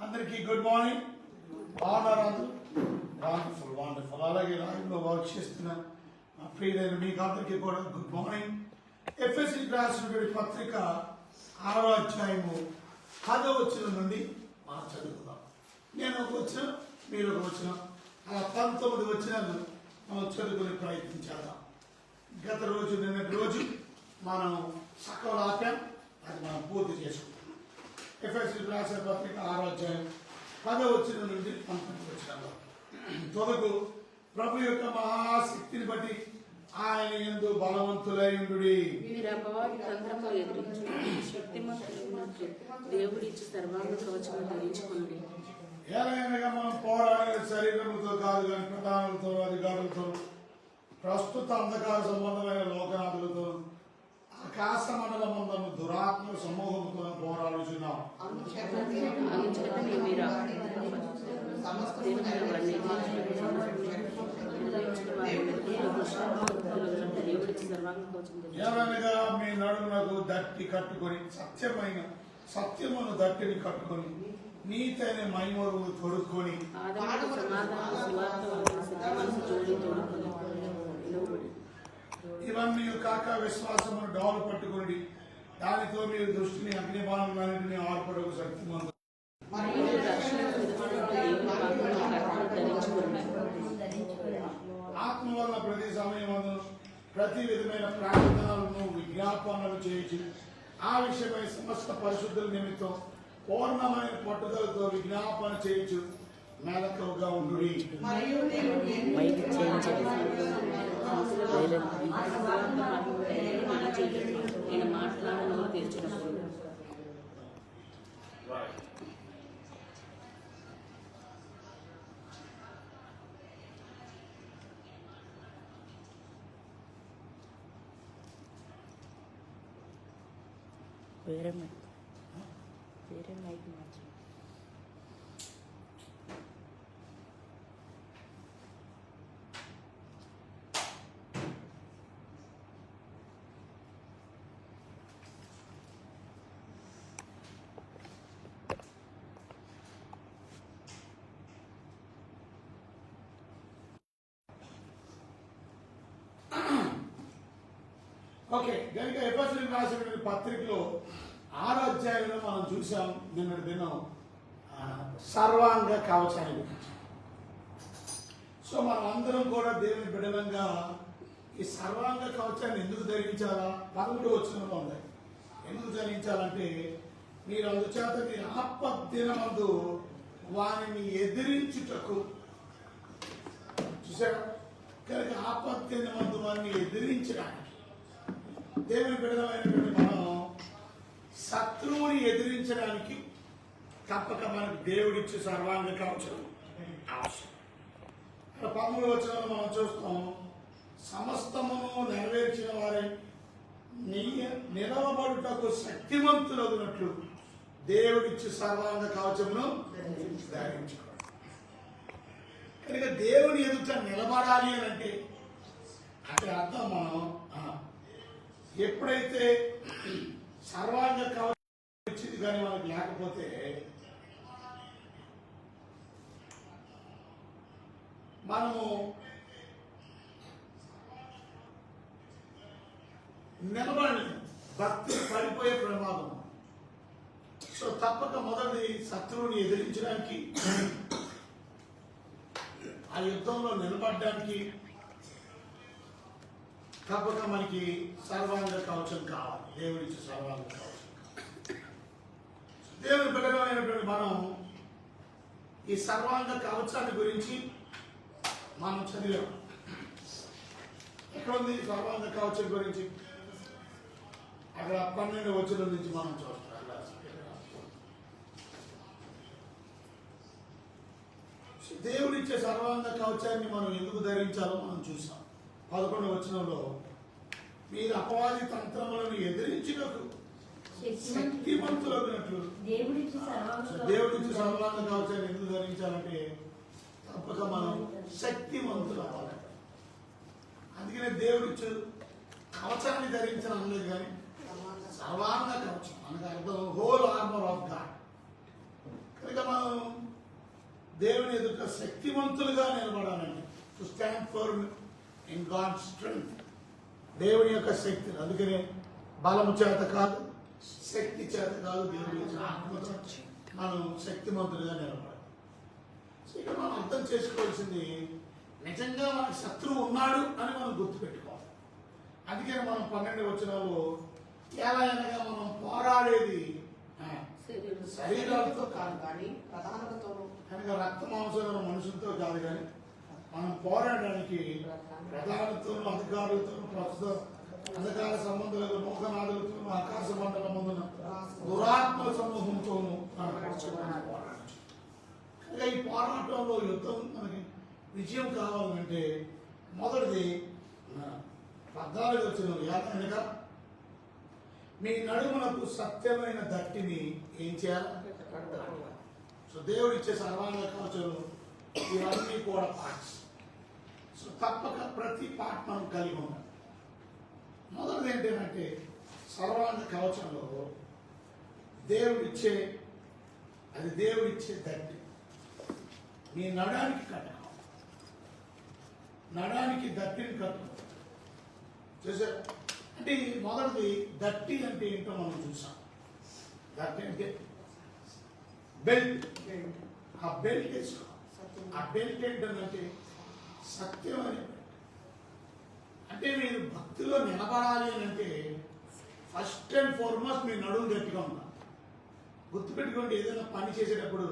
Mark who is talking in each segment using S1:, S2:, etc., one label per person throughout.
S1: అందరికీ good morning. బాగున్నారు? Wonderful. అలాగే లైవ్లో వర్క్ చేస్తున్న మా ప్రియులైన మీకు అందరికీ కూడా గుడ్ మార్నింగ్. ఎఫ్ఎస్సీకి రాసినటువంటి పత్రిక 6వ అధ్యాయము 10వ వచనం నుండి మనం చదువుకుందాం. నేను ఒక వచనం, మీరు ఒక వచనం, అలా 19 వచనాలు మనం చదువుకునే ప్రయత్నం చేద్దాం. గత రోజు నిన్నటి రోజు మనం సకల ఆపాం, అది మనం పూర్తి చేసుకుంటాం. ఎఫ్ఎస్సీకి రాసిన పత్రిక 6వ అధ్యాయం 10వ వచనం నుండి 19వ వచనం. తొదకు ప్రభు యొక్క మహాశక్తిని బట్టి ఆయన యందు బలవంతులై ఉండుడి.
S2: మీరు అపవాది తంత్రము ఎదిరించు శక్తిమంతులైనట్లు దేవుడిచ్చి సర్వాంగ కవచము ధరించుకునుడి.
S1: ఏలైనగా మనం పోరాడే శరీరముతో కాదు కానీ ప్రధానులతో, అధికారులతో, ప్రస్తుత అంధకార సంబంధమైన లోకనాథులతో, ఆకాశ మండలమందము దురాత్మ సమూహంతో పోరాడుచున్నాం. ఏలైనగా మీ నడుమునకు దట్టి కట్టుకొని సత్యమును దట్టిని కట్టుకొని నీతైన మైమరువు తొడుక్కొని ఇవన్నీ కాక విశ్వాసమును డాలు పట్టుకొని దానితో మీరు దృష్టిని అగ్నిబాణులన్నింటినీ ఆర్పడకు శక్తిమందు ఆత్మ వల్ల ప్రతి సమయమందు ప్రతి విధమైన ప్రార్థనలను విజ్ఞాపనలు చేయొచ్చు. ఆ విషయమై సమస్త పరిశుద్ధుల నిమిత్తం పూర్ణమైన పట్టుదలతో విజ్ఞాపన చేయొచ్చు. మేలకుగా ఉండు.
S2: నేను మాట్లాడను తీర్చినప్పుడు వేరే మైక్ మార్చు.
S1: ఓకే, కనుక ఎఫెసీయులకు రాసినటువంటి పత్రికలో 6వ అధ్యాయంలో మనం చూసాం నిన్నటి దినం సర్వాంగ కవచాన్ని గురించి. సో మనం అందరం కూడా దేవుని బిడ్డలంగా ఈ సర్వాంగ కవచాన్ని ఎందుకు ధరించాలా? 13వ వచనంలో ఉంది. ఎందుకు ధరించాలంటే మీరు అందుచేత మీ ఆపద్దినమందు వారిని ఎదిరించుటకు, చూసారా? కనుక ఆపద్దినమందు వారిని ఎదిరించడానికి దేవుని బిడ్డలమైనటువంటి మనం శత్రువుని ఎదిరించడానికి తప్పక మనకు దేవుడిచ్చే సర్వాంగ కవచం అవసరం. 13వ వచనంలో మనం చూస్తాం, సమస్తమును నెరవేర్చిన వారై నిలవబడుటకు శక్తివంతులగునట్లు దేవుడిచ్చే సర్వాంగ కవచమును ధరించుకోవాలి. కనుక దేవుని ఎదుట నిలబడాలి అని అంటే అక్కడ అర్థం మనం ఎప్పుడైతే సర్వాంగ కవచం ఇచ్చింది కానీ మనకు లేకపోతే మనము నిలబడలేము, భక్తి పడిపోయే ప్రమాదం. సో తప్పక మొదటి శత్రువుని ఎదిరించడానికి, ఆ యుద్ధంలో నిలబడడానికి తప్పక మనకి సర్వాంగ కవచం కావాలి. దేవుడిచ్చే సర్వాంగ కవచం. దేవుని బిడ్డలమైనటువంటి మనం ఈ సర్వాంగ కవచాన్ని గురించి మనం చదివాం. ఎక్కడుంది సర్వాంగ కవచం గురించి? అక్కడ 12వ వచనం నుంచి మనం చూస్తాం. దేవుడిచ్చే సర్వాంగ కవచాన్ని మనం ఎందుకు ధరించాలో మనం చూసాం. 11వ వచనంలో మీరు అపవాది తంత్రములను ఎదిరించినట్టు శక్తివంతులగినట్లు దేవుడిచ్చి సర్వాంగ కవచాన్ని ఎందుకు ధరించాలంటే తప్పక మనం శక్తివంతులు అవ్వాలి. అందుకనే దేవుడిచ్చు కవచాన్ని ధరించడం అనలేదు కానీ సర్వాంగ కవచం మనకు అర్థం హోల్ ఆర్మర్ ఆఫ్ గాడ్. కనుక మనం దేవుని ఎదుట శక్తివంతులుగా నిలబడాలండి. To stand firm in God strength. దేవుని యొక్క శక్తి. అందుకనే బలము చేత కాదు, శక్తి చేత కాదు, దేవుని యొక్క ఆత్మతో మనం శక్తివంతులుగా నిలబడాలి. సో ఇక్కడ మనం అర్థం చేసుకోవాల్సింది, నిజంగా మనకి శత్రువు ఉన్నాడు అని మనం గుర్తుపెట్టుకోవాలి. అందుకని మనం 12 వచనాలు ఎలా అనగా మనం పోరాడేది శరీరాలతో కాదు కానీ
S3: ప్రధానులతోనూ
S1: కనుక రక్త మాంసమైన మనుషులతో కాదు కానీ మనం పోరాడడానికి ప్రధానులతోనూ, అధికారులతోనూ, ప్రస్తుత అంధకార సంబంధాలకు, లోకనాథులతోనూ, ఆకాశ మండలం ముందున దురాత్మల సమూహంతోనూ పోరాడచ్చు. కనుక ఈ పోరాటంలో యుద్ధం మనకి విజయం కావాలంటే మొదటిది 14 వచనం ఏదనగా మీ నడుమునకు సత్యమైన దట్టిని ఏం చేయాలి? సో దేవుడు ఇచ్చే సర్వాంగ కవచం ఇవన్నీ కూడా పార్ట్స్. సో తప్పక ప్రతి పార్ట్ మనం కలిగి ఉండాలి. మొదటిది ఏంటంటే సర్వాంగ కవచంలో దేవుడిచ్చే దట్టి మీ నడానికి కట్టుకో. నడానికి దట్టిని కట్టుకో. చూసారు అంటే మొదటిది దట్టి అంటే ఏంటో మనం చూసాం. దట్టి అంటే బెల్ట్. ఆ బెల్ట్ వేసుకో. ఆ బెల్ట్ ఏంటంటే సత్యం అనే బెల్ట్. అంటే మీరు భక్తిలో నిలబడాలి అని అంటే ఫస్ట్ అండ్ ఫార్మోస్ట్ మీ నడుము గట్టిగా ఉండాలి. గుర్తుపెట్టుకోండి, ఏదైనా పని చేసేటప్పుడు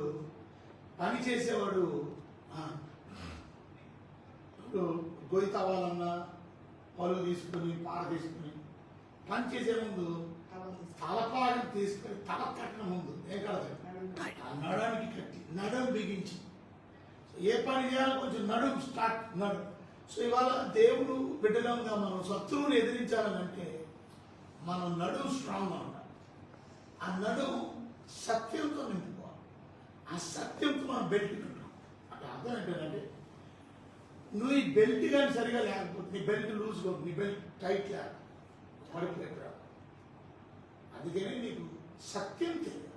S1: పని చేసేవాడు ఇప్పుడు గొయ్యి తవ్వాలన్నా పళ్ళు తీసుకుని పార తీసుకుని పని చేసే ముందు తలపాడిని తీసుకొని తల కట్టిన ముందు ఏం కడతాయి? నడానికి కట్టి నడుము బిగించి ఏ పని చేయాలో కొంచెం నడుము స్టార్ట్ నడుము. సో ఇవాళ దేవుడు బిడ్డలంగా మనం శత్రువుని ఎదిరించాలంటే మనం నడుము స్ట్రాంగ్గా ఉండాలి. ఆ నడుము సత్యంతో నింపుకోవాలి. ఆ సత్యంతో మనం బెల్ట్ కట్టాం. అంటే అర్థం ఏంటంటే నువ్వు ఈ బెల్ట్ కానీ సరిగా లేకపోతే నీ బెల్ట్ లూజ్గా నీ బెల్ట్ టైట్ లేక పడిపోయాడు. అందుకనే నీకు సత్యం తెలియదు.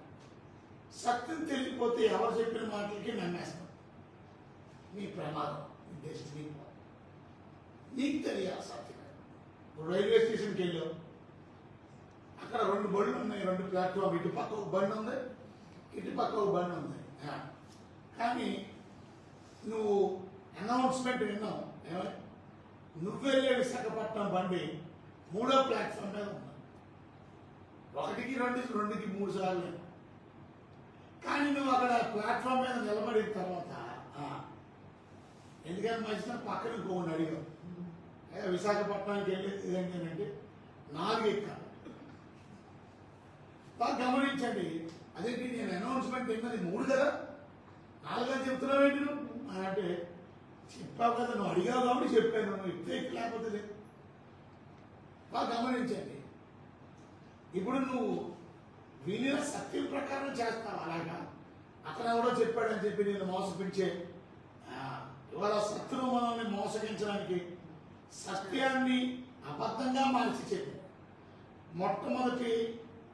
S1: సత్యం తెలియకపోతే ఎవరు చెప్పిన మాటలకి నమ్మేస్తాం. నీ ప్రమాదం, నీ డెస్టినీ నీకు తెలియాలి సత్యం. రైల్వే స్టేషన్కి వెళ్ళావు, అక్కడ 2 బళ్ళు ఉన్నాయి, 2 ప్లాట్ఫామ్. ఇటు పక్క ఒక బండి ఉంది, ఇటు పక్క ఒక బండి ఉంది. కానీ నువ్వు అనౌన్స్మెంట్ విన్నావు, ఏమని? నువ్వు వెళ్ళే విశాఖపట్నం బండి 3వ ప్లాట్ఫామ్ మీద ఉంది. 1కి 2కి 3 సార్లు. కానీ నువ్వు అక్కడ ప్లాట్ఫామ్ మీద నిలబడిన తర్వాత ఎందుకంటే మంచిగా పక్కన ఇంకోని అడిగావు, విశాఖపట్నానికి వెళ్ళేది ఏంటంటే 4 ఎక్కాలి. బాగా గమనించండి. అదేంటి నేను అనౌన్స్మెంట్ విన్నది 3 కదా, 4 అని చెప్తున్నావు ఏంటి నువ్వు అని అంటే, చెప్పావు కదా, నువ్వు అడిగావు కాబట్టి చెప్పాను, నువ్వు ఎక్కి లేకపోతే లేదు. బాగా గమనించండి. ఇప్పుడు నువ్వు వినిన సత్యం ప్రకారం చేస్తావు. అలాగా అతను ఎవడో చెప్పాడని చెప్పి నేను మోసపించే ఇవాళ శత్రువు మనల్ని మోసగించడానికి సత్యాన్ని అబద్ధంగా మార్చి చెప్పాడు. మొట్టమొదటి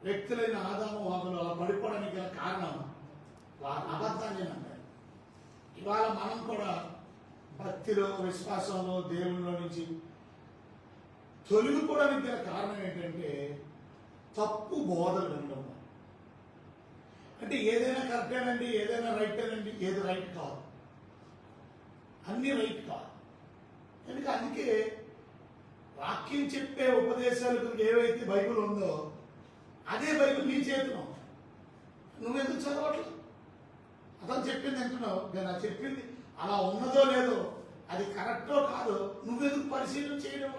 S1: వ్యక్తులైన ఆదాము హవ్వలు అలా పడిపోవడానికి గల కారణం వారి అబద్ధాన్ని నమ్మారు. ఇవాళ మనం కూడా భక్తిలో, విశ్వాసంలో, దేవునిలో నుంచి తొలగిపోవడానికి గల కారణం ఏంటంటే తప్పు బోధలు వినడం. అంటే ఏదైనా కరెక్టేనండి, ఏదైనా రైటేనండి, ఏది రైట్ కాదు, అన్ని రైట్ కాదు. అందుకే వాక్యం చెప్పే ఉపదేశాలకు ఏవైతే బైబిల్ ఉందో అదే బైబిల్ నీ చేతిలో. నువ్వెందుకు చదవట్లేదు? అతను చెప్పింది అంటున్నావు, నేను అది చెప్పింది అలా ఉన్నదో లేదో, అది కరెక్టో కాదో నువ్వెందుకు పరిశీలన చేయడం?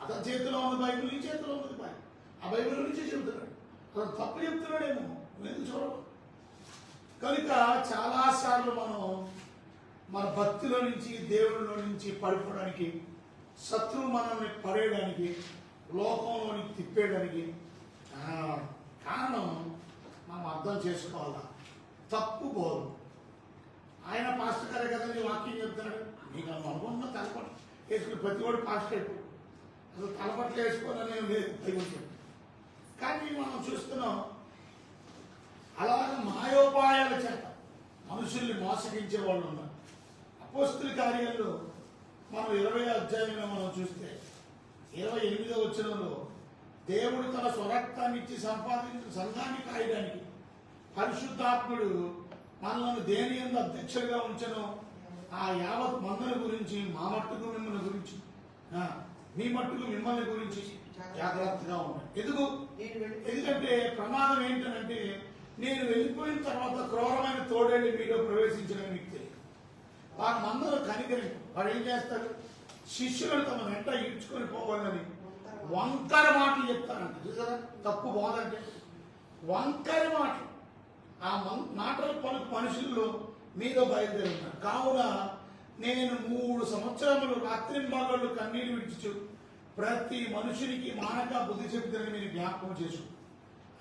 S1: అతని చేతిలో ఉన్న బైబిల్ నీ చేతిలో ఉన్నది. ఆ బైబిల్ నుంచే చెబుతున్నాడు. అతను తప్పు చెప్తున్నాడేమో, నువ్వెందుకు చూడవు? కనుక చాలాసార్లు మనం మన భక్తిలో నుంచి, దేవుడిలో నుంచి పడిపోవడానికి, శత్రువు మనల్ని పడేయడానికి, లోకంలోనికి తిప్పేయడానికి కారణం మనం అర్థం చేసుకోవాలా. తప్పు బోధ. ఆయన పాస్టర్ గారే కదండి వాక్యం చెప్తున్నాడు. నీకు అనుకున్న తలపట్టు వేసుకుని ప్రతి వాడు పాస్టర్ అయిపోయి అసలు తలపట్లు వేసుకోవాలనే లేదు. కానీ మనం చూస్తున్నాం అలాగే మాయోపాయాల చేత మనుషులు మనుషుల్ని మోసగించే వాళ్ళు ఉన్నారు. అపోస్తుల కార్యాల్లో మనం 20వ అధ్యాయంలో మనం చూస్తే 28వ వచనంలో దేవుడు తన స్వరక్తాన్ని ఇచ్చి సంపాదించిన సంఘాన్ని కాయడానికి పరిశుద్ధాత్ముడు మనల్ని దేని యందు అధ్యక్షులుగా ఉంచను ఆ యావత్ మందుల గురించి మా మట్టుకు మిమ్మల్ని గురించి మీ మట్టుకు మిమ్మల్ని గురించి జాగ్రత్తగా ఉంటాయి. ఎందుకంటే ప్రమాదం ఏంటంటే నేను వెళ్ళిపోయిన తర్వాత క్రూరమైన తోడేళ్ళు మీలో ప్రవేశించడం మీకు తెలియదు. వారి మందరు కనికరింపు వాడు ఏం చేస్తాడు, శిష్యులను తమ వెంట ఈడ్చుకొని పోవాలని వంకర మాటలు చెప్తారంట. చూసారా తప్పు బోధంటే వంకర మాటలు. ఆ మాటలు పలుకు మనుషుల్లో మీద బయలుదేరున్నారు. కావున నేను 3 సంవత్సరములు రాత్రింబాలు కన్నీరు విడిచు ప్రతి మనుషునికి మానక బుద్ధి చెబుతారని మీరు జ్ఞాపకం చేసుకో.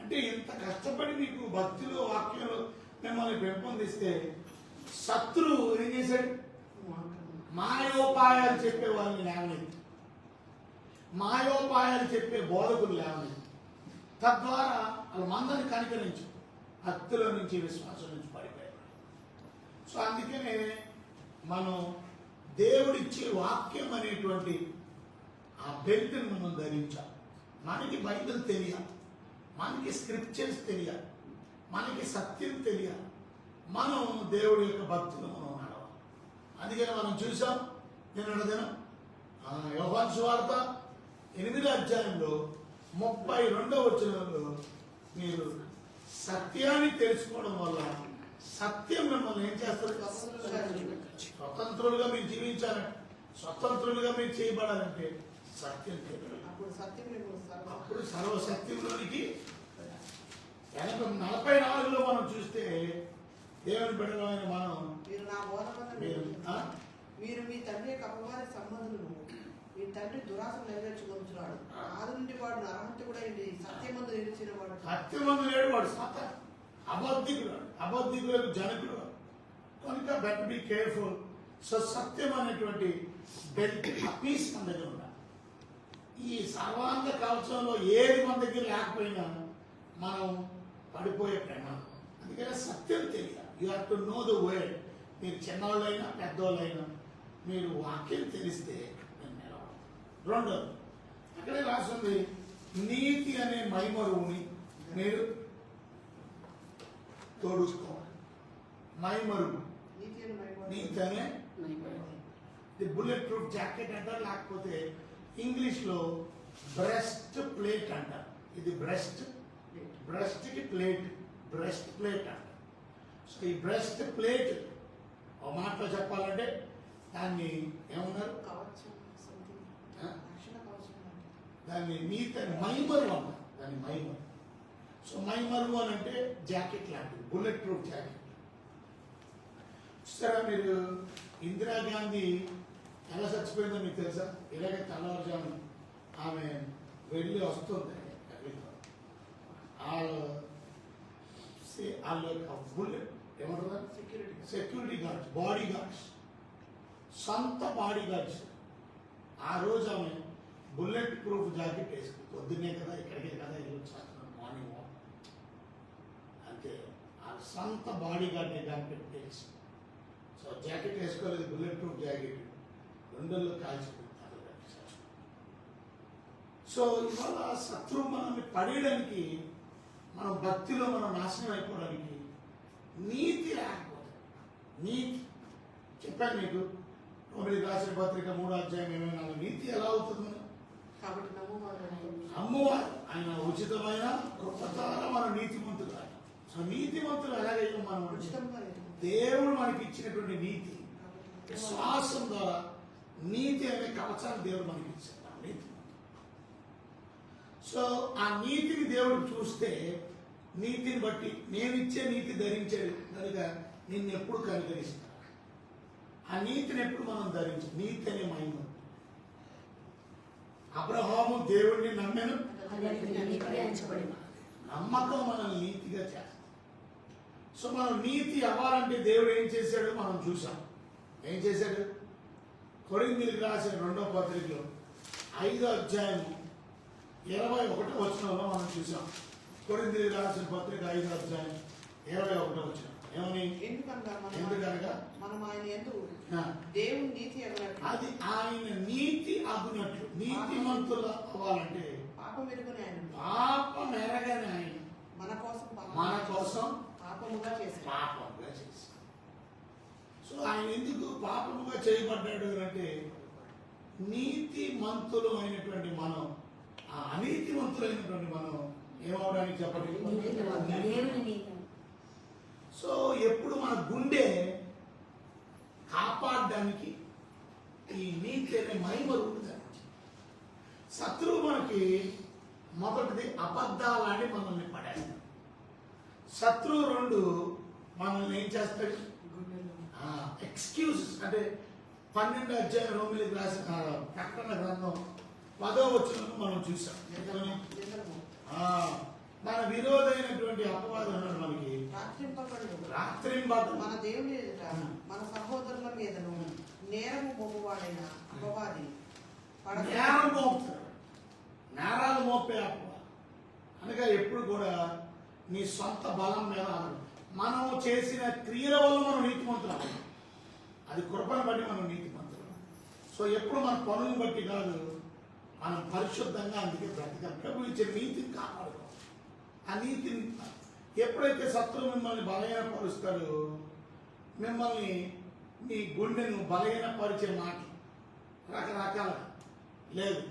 S1: అంటే ఇంత కష్టపడి మీకు భక్తిలో వాక్యంలో మిమ్మల్ని పెంపొందిస్తే శత్రువు ఏం చేశాడు, మాయోపాయాలు చెప్పే వాళ్ళని లేవలేదు, మాయోపాయాలు చెప్పే బోధకులు లేవలేదు. తద్వారా వాళ్ళ మందని కనికరించు భక్తిలో నుంచి విశ్వాసం నుంచి పడిపోయారు. సో అందుకనే మనం దేవుడిచ్చే వాక్యం అనేటువంటి ఆ బెల్ట్ని మనం ధరించాలి. మనకి బైబిల్ తెలియాలి, మనకి స్క్రిప్చర్స్ తెలియాలి, మనకి సత్యం తెలియాలి, మనం దేవుడి యొక్క భక్తులు మనం నడవాలి. అందుకని మనం చూసాం నిన్న దినం యోహాను సువార్త 8వ అధ్యాయంలో 32వ వచనంలో మీరు సత్యాన్ని తెలుసుకోవడం వల్ల సత్యం మిమ్మల్ని ఏం చేస్తారు, స్వతంత్రులుగా మీరు జీవించాలంటే, స్వతంత్రులుగా మీరు చేయబడాలంటే సత్యం తెలియాలి. అప్పుడు సర్వసత్యంలోనికి 44లో మనం చూస్తే దేవుని బిడ్డలమైన మనం
S3: మీరు మీ తండ్రి యొక్క అపవాది సంబంధులను మీ తండ్రి దురాశ నెరవేర్చుకొంచున్నాడు. ఆది నుండి వాడు నరహంతి కూడా సత్యమందు నిలిచిన వాడు,
S1: సత్యమందు లేడు, వాడు అబద్ధికులకు జనకుడు. కనుక బెటర్ బి కేర్ఫుల్. సో సత్యం అనేటువంటి బెల్ట్ పీస్ మన దగ్గర ఉండాలి. ఈ సర్వాంగ కవచంలో ఏది మన దగ్గర లేకపోయినా మనం పడిపోయే ప్రమాదం. అందుకనే సత్యం తెలియాలి. You have to know the word. మీరు చిన్నవాళ్ళైనా పెద్దవాళ్ళైనా మీరు వాక్యం తెలిస్తే నేను నిలవాలి. రెండోది అక్కడే రాసింది, నీతి అనే మైమరువుని మీరు తోడుకోవాలి. మైమరువు నీతి అనే ది బుల్లెట్ ప్రూఫ్ జాకెట్ అంటారు, లేకపోతే ఇంగ్లీష్లో బ్రెస్ట్ ప్లేట్ అంటారు. ఇది బ్రెస్ట్కి ప్లేట్, బ్రెస్ట్ ప్లేట్ అంటారు. సో ఈ బ్రెస్ట్ ప్లేట్ ఒక మాటలో చెప్పాలంటే దాన్ని ఏమన్నారు, దాన్ని నీతి మైమరు అన్నారు. దాన్ని మైమరు. సో మైమరు అని అంటే జాకెట్ లాంటిది, బుల్లెట్ ప్రూఫ్ జాకెట్. చూసారా మీరు ఇందిరాగాంధీ ఎలా చచ్చిపోయిందో మీకు తెలుసా? ఇలాగే తెల్లవారుజాము ఆమె వెళ్ళి వస్తుంది, వాళ్ళ బుల్లెట్ ఏమంటారు, సెక్యూరిటీ గార్డ్స్, బాడీ గార్డ్స్, సొంత బాడీ గార్డ్స్. ఆ రోజు ఆమె బుల్లెట్ ప్రూఫ్ జాకెట్ వేసుకుంది. పొద్దున్నే కదా, ఇక్కడికే కదా ఇల్లు వచ్చేస్తున్నాం, మార్నింగ్ వాక్. అంతే ఆ సొంత బాడీ గార్డ్ని జాకెట్ వేసి, సో జాకెట్ వేసుకోలేదు, బుల్లెట్ ప్రూఫ్ జాకెట్, రెండుల్లో కాల్చిపోయింది. సో ఇవాళ శత్రువు మనల్ని పడేయడానికి, మనం భక్తిలో మనం నాశనం అయిపోవడానికి నీతి లేకపోతే, నీతి చెప్పాను మీకు, రోమిలికి రాసిన పత్రిక 3వ అధ్యాయం 24, నీతి ఎలా అవుతుంది మనం?
S3: కాబట్టి
S1: అమ్మవారు ఆయన ఉచితమైన కృపతార మన నీతిమంతులు. సో నీతిమంతులు ఎలాగైనా మనం దేవుడు మనకి ఇచ్చినటువంటి నీతి, విశ్వాసం ద్వారా నీతి అనే కవచాన్ని దేవుడు మనకి ఇచ్చాడు. నీతి. సో ఆ నీతిని దేవుడు చూస్తే, నీతిని బట్టి నేను ఇచ్చే నీతి ధరించాడు కనుక నిన్ను ఎప్పుడు కనుగరిస్తాను. ఆ నీతిని ఎప్పుడు మనం ధరించాం. నీతి అనే మహిమ. అబ్రహాము దేవుడిని నమ్మాను, నమ్మకం మనల్ని నీతిగా చేస్తాం. సో మనం నీతి అవ్వాలంటే దేవుడు ఏం చేశాడు మనం చూసాం. ఏం చేశాడు? కొరింథీయులకు రాసిన 2వ పత్రికలో 5వ అధ్యాయం 21వ వచనంలో మనం చూసాం. కొరింథీయులకు రాసిన పత్రిక 5వ అధ్యాయం 21వ వచనం ఏమని?
S3: ఎందుకనగా
S1: ఎందుకనగా
S3: మనం ఆయన యందు
S1: ఆ,
S3: దేవుని నీతి ఎగనట్లు
S1: అది ఆయన నీతి అగునట్లు. నీతిమంతులు అవ్వాలంటే
S3: పాపం ఎరుగుని ఆయన
S1: పాపం ఎరగని ఆయన
S3: మన కోసం
S1: మన కోసం
S3: పాపముగా చేశాడు.
S1: పాపంగా చేశాడు. సో ఆయన ఎందుకు పాపముగా చేయబడ్డాడు అంటే నీతిమంతులు అయినటువంటి మనం అనీతిమంతులైనటువంటి మనం ఏమవడానికి చెప్పండి.
S2: దేవుని నీతి.
S1: సో ఎప్పుడు మన గుండె కాపాడడానికి ఈ నీతి అనే మహిమ ఉంటుంది. శత్రువు మనకి మొదటిది అబద్ధాలని మనల్ని పడేస్తాడు. శత్రువు 2 మనల్ని ఏం చేస్తాడు? ఎక్స్క్యూజెస్ అంటే 12వ అధ్యాయం రోమిలికి రాసిన ప్రకటన గ్రంథం 10వ వచనం మనం చూసాం.
S3: నిజము.
S1: మన విరోధైనటువంటి అపవాదం ఉన్నాడు మనకి
S3: రాత్రింపగళ్ళు మన దేవుని ఎదుట మన సహోదరుల మీదను నేరము మోపువాడైన అపవాది
S1: నేరం మోపుతాడు. నేరాలు మోపే అపవాదం అనగా ఎప్పుడు కూడా నీ సొంత బలం మీద ఆధారపడి మనం చేసిన క్రియల వల్ల మనం నీతిమంతులం. అది కృపను బట్టి మనం నీతిమంతులం. సో ఎప్పుడు మన పనులను బట్టి కాదు, మనం పరిశుద్ధంగా అందుకే బ్రతకాలి. ప్రభు ఇచ్చే నీతిని కాపాడుకోవాలి. ఆ నీతిని ఎప్పుడైతే శత్రువు మిమ్మల్ని బలహీనపరుస్తాడో మిమ్మల్ని మీ గుండెను బలహీనపరిచే మాటలు రకరకాల లేదు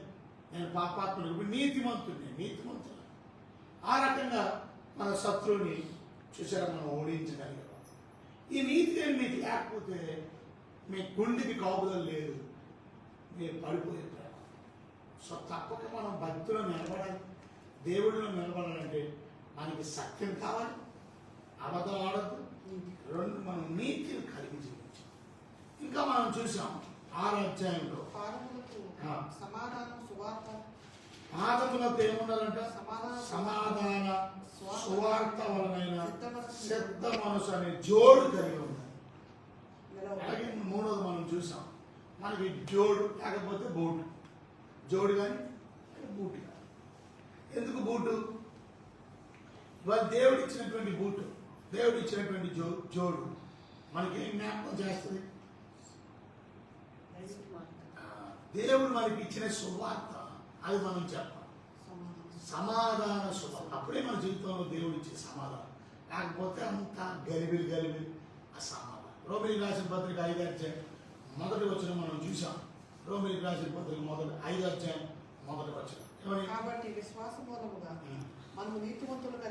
S1: నేను పాపాత్ముడు ఇప్పుడు నీతిమంతుడు ఆ రకంగా మన శత్రువుని చూసారా మనం ఓడించగలిగాం. ఈ నీతి మీకు లేకపోతే మీ గుండెకి కాపుదలు లేదు, మీరు పడిపోయే ప్రేమ. సో తప్పక మనం భక్తిలో నిలబడాలి. దేవుడిలో నిలబడాలంటే మనకి సత్యం కావాలి, అబద్ధం ఆడద్దు, 2 మనం నీతిని కలిగి జీవించాలి. ఇంకా మనం చూసాం 6వ అధ్యాయంలో
S3: సమాధానం సువార్త
S1: పాదములకు ఏముండాలంట? సమాధాన సువార్త వలన సిద్ధ మనసు అనే జోడు కలిగి ఉండాలి. అలాగే 3వది మనం చూసాం, మనకి జోడు లేకపోతే బూటు, జోడు కానీ బూటు కానీ. ఎందుకు బూటు? ఇవాళ దేవుడు ఇచ్చినటువంటి బూటు, దేవుడు ఇచ్చినటువంటి జోడు మనకి ఏం జ్ఞాపకం చేస్తుంది? దేవుడు మనకి ఇచ్చిన సువార్త, అది మనం చెప్పాలి. సమాధాన సువార్త, అప్పుడే మన జీవితంలో దేవుడు ఇచ్చే సమాధానం. లేకపోతే అంతా గలిబిలి అసమాధానం. రోమిలికి రాసిన పత్రిక 5వ అధ్యాయం 1వ వచనం మనం చూసాం. రోమిలికి రాసిన పత్రిక 5వ అధ్యాయం 1వ వచనం
S3: కాబట్టి విశ్వాస మూలముగా మనము నీతిమంతులుగా